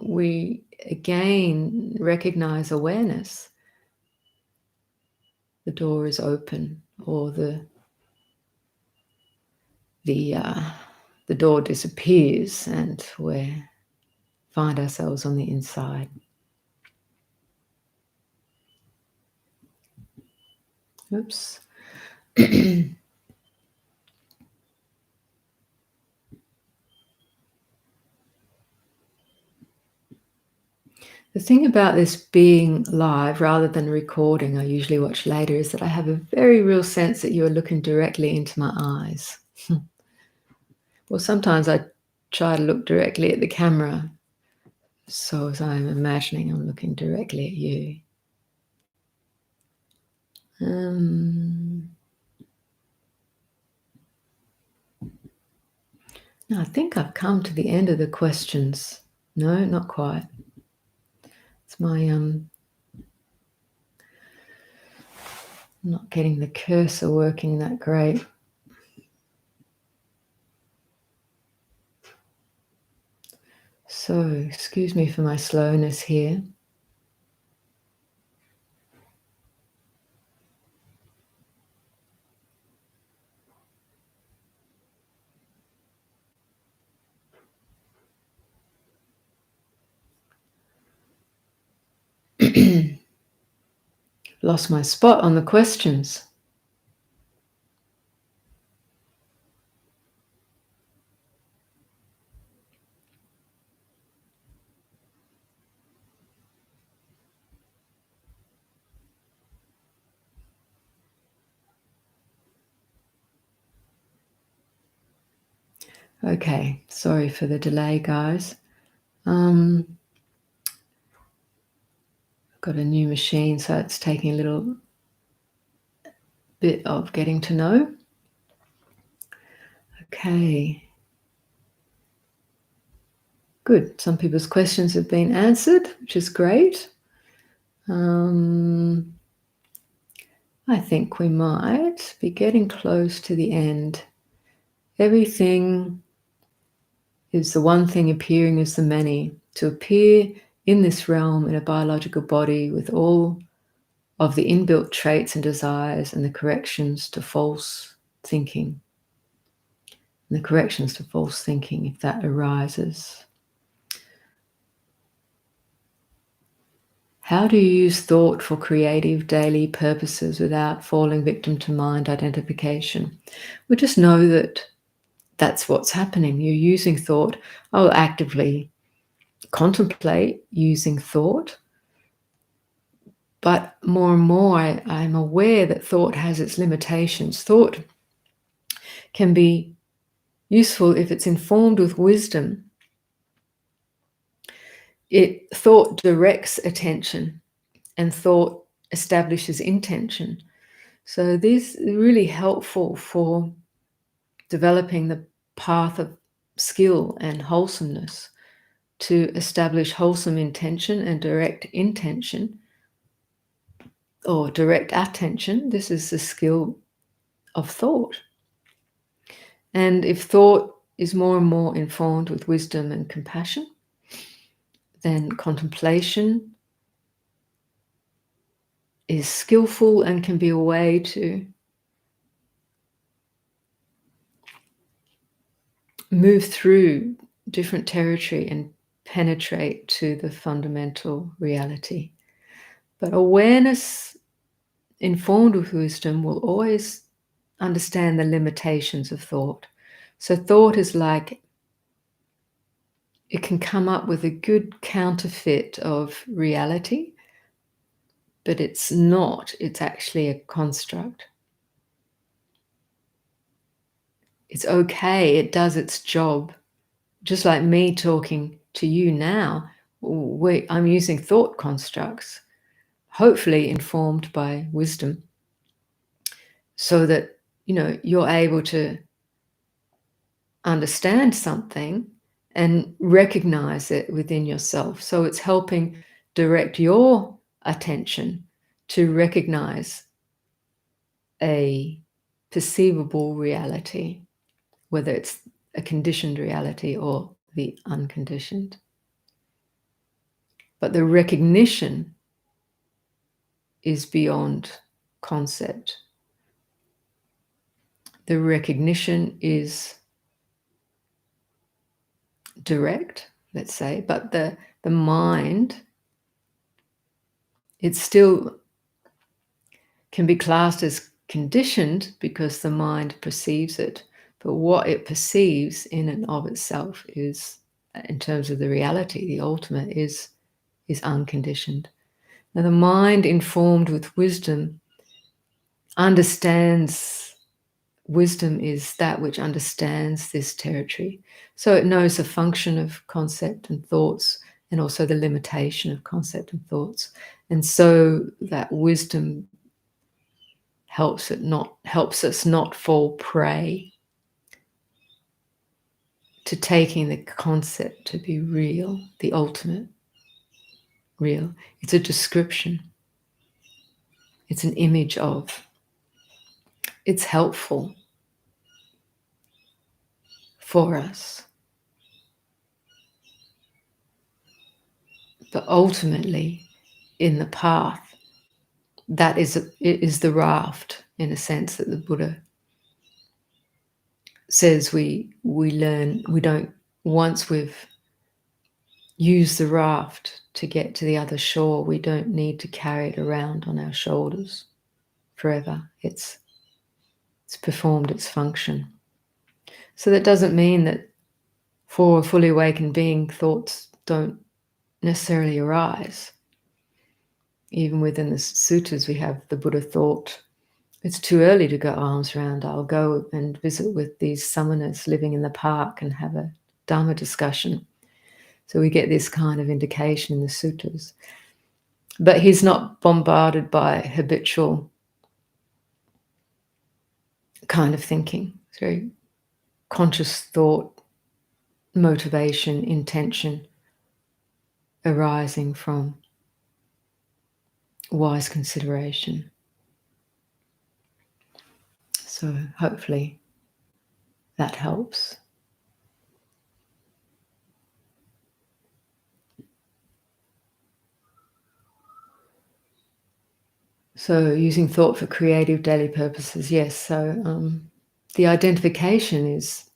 we again recognize awareness, the door is open, or the door disappears, and we find ourselves on the inside. Oops. The thing about this being live rather than recording, I usually watch later, is that I have a very real sense that you're looking directly into my eyes. Well, sometimes I try to look directly at the camera, so as I'm imagining I'm looking directly at you. Now, I think I've come to the end of the questions. No, not quite. It's my not getting the cursor working that great. So, excuse me for my slowness here. Lost my spot on the questions. Okay, sorry for the delay, guys. I've got a new machine, so it's taking a little bit of getting to know. Okay. Good. Some people's questions have been answered, which is great. I think we might be getting close to the end. Everything is the one thing appearing as the many. To appear in this realm in a biological body with all of the inbuilt traits and desires and the corrections to false thinking. And the corrections to false thinking, if that arises. How do you use thought for creative daily purposes without falling victim to mind identification? Well, just know that that's what's happening. You're using thought. I'll actively contemplate using thought. But more and more, I'm aware that thought has its limitations. Thought can be useful if it's informed with wisdom. Thought directs attention, and thought establishes intention. So this is really helpful for developing the path of skill and wholesomeness, to establish wholesome intention and direct intention, or direct attention. This is the skill of thought. And if thought is more and more informed with wisdom and compassion, then contemplation is skillful and can be a way to move through different territory and penetrate to the fundamental reality. But awareness informed with wisdom will always understand the limitations of thought. So thought is like, it can come up with a good counterfeit of reality, but it's not. It's actually a construct. It's okay. It does its job. Just like me talking to you now, I'm using thought constructs, hopefully informed by wisdom, so that you're able to understand something and recognize it within yourself. So it's helping direct your attention to recognize a perceivable reality, whether it's a conditioned reality or the unconditioned. But the recognition is beyond concept. The recognition is direct, let's say, but the mind, it still can be classed as conditioned because the mind perceives it. But what it perceives in and of itself is, in terms of the reality, the ultimate is unconditioned. Now, the mind informed with wisdom understands. Wisdom is that which understands this territory. So it knows the function of concept and thoughts, and also the limitation of concept and thoughts. And so that wisdom helps us not fall prey to taking the concept to be real, the ultimate real. It's a description. It's an image of. It's helpful for us. But ultimately, in the path, that is the raft, in a sense, that the Buddha says we learn. We don't, once we've used the raft to get to the other shore, we don't need to carry it around on our shoulders forever. It's performed its function. So that doesn't mean that for a fully awakened being, thoughts don't necessarily arise. Even within the sutras, we have the Buddha thought, it's too early to go arms around. I'll go and visit with these summoners living in the park and have a Dharma discussion. So we get this kind of indication in the sutras. But he's not bombarded by habitual kind of thinking. It's very conscious thought, motivation, intention arising from wise consideration. So hopefully that helps. So using thought for creative daily purposes, yes. So the identification is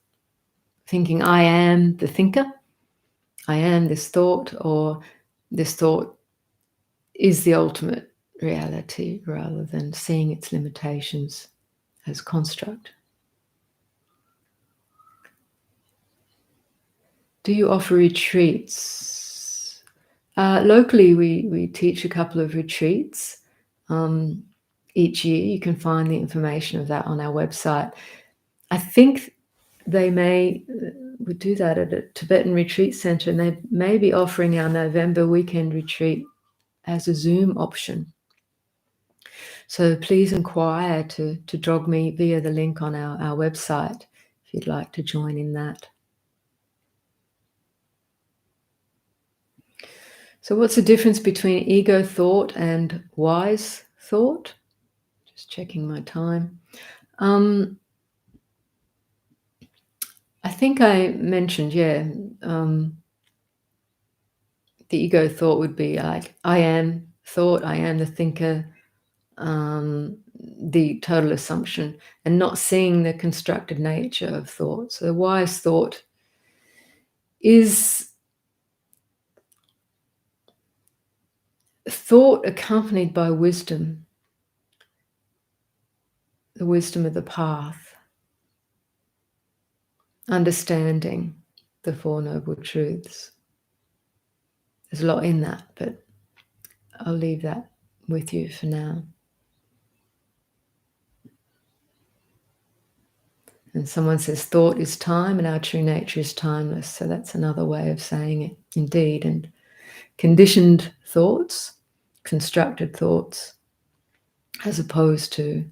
thinking, I am the thinker, I am this thought, or this thought is the ultimate reality, rather than seeing its limitations as construct. Do you offer retreats? Locally, we teach a couple of retreats each year. You can find the information of that on our website. I think they would do that at a Tibetan retreat center, and they may be offering our November weekend retreat as a Zoom option. So please inquire to drop me via the link on our website if you'd like to join in that. So what's the difference between ego thought and wise thought? Just checking my time. I think I mentioned, the ego thought would be like, I am thought, I am the thinker, the total assumption, and not seeing the constructed nature of thought. So the wise thought is thought accompanied by wisdom, the wisdom of the path, understanding the Four Noble Truths. There's a lot in that, but I'll leave that with you for now. And someone says thought is time and our true nature is timeless. So that's another way of saying it, indeed. And conditioned thoughts, constructed thoughts, as opposed to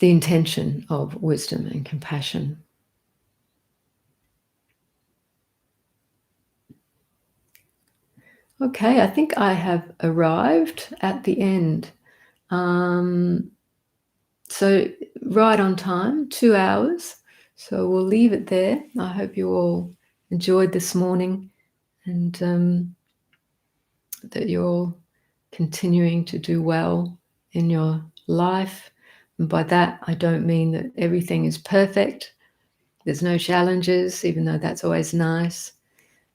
the intention of wisdom and compassion. Okay, I think I have arrived at the end. So right on time, 2 hours. So we'll leave it there. I hope you all enjoyed this morning, and that you're all continuing to do well in your life. And by that, I don't mean that everything is perfect. There's no challenges, even though that's always nice,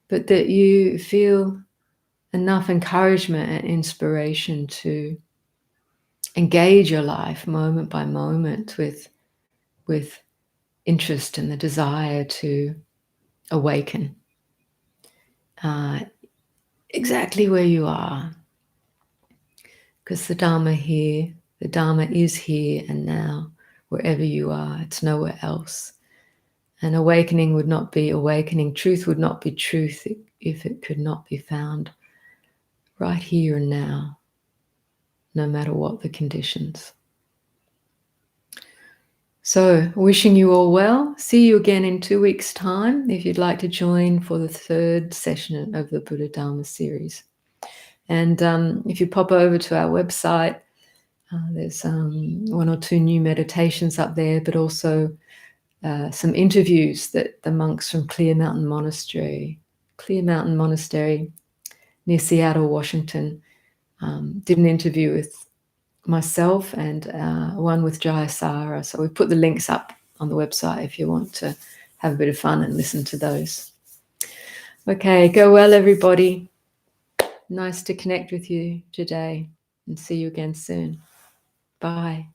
but that you feel enough encouragement and inspiration to engage your life moment by moment with interest and the desire to awaken, exactly where you are, because the Dharma is here and now, wherever you are. It's nowhere else. And awakening would not be awakening. Truth would not be truth if it could not be found right here and now, no matter what the conditions. So, wishing you all well. See you again in 2 weeks' time if you'd like to join for the 3rd session of the Buddha Dharma series. And if you pop over to our website, there's 1 or 2 new meditations up there, but also some interviews that the monks from Clear Mountain Monastery near Seattle, Washington, did an interview with myself and one with Jayasara. So we put the links up on the website if you want to have a bit of fun and listen to those. Okay, go well, everybody. Nice to connect with you today, and see you again soon. Bye.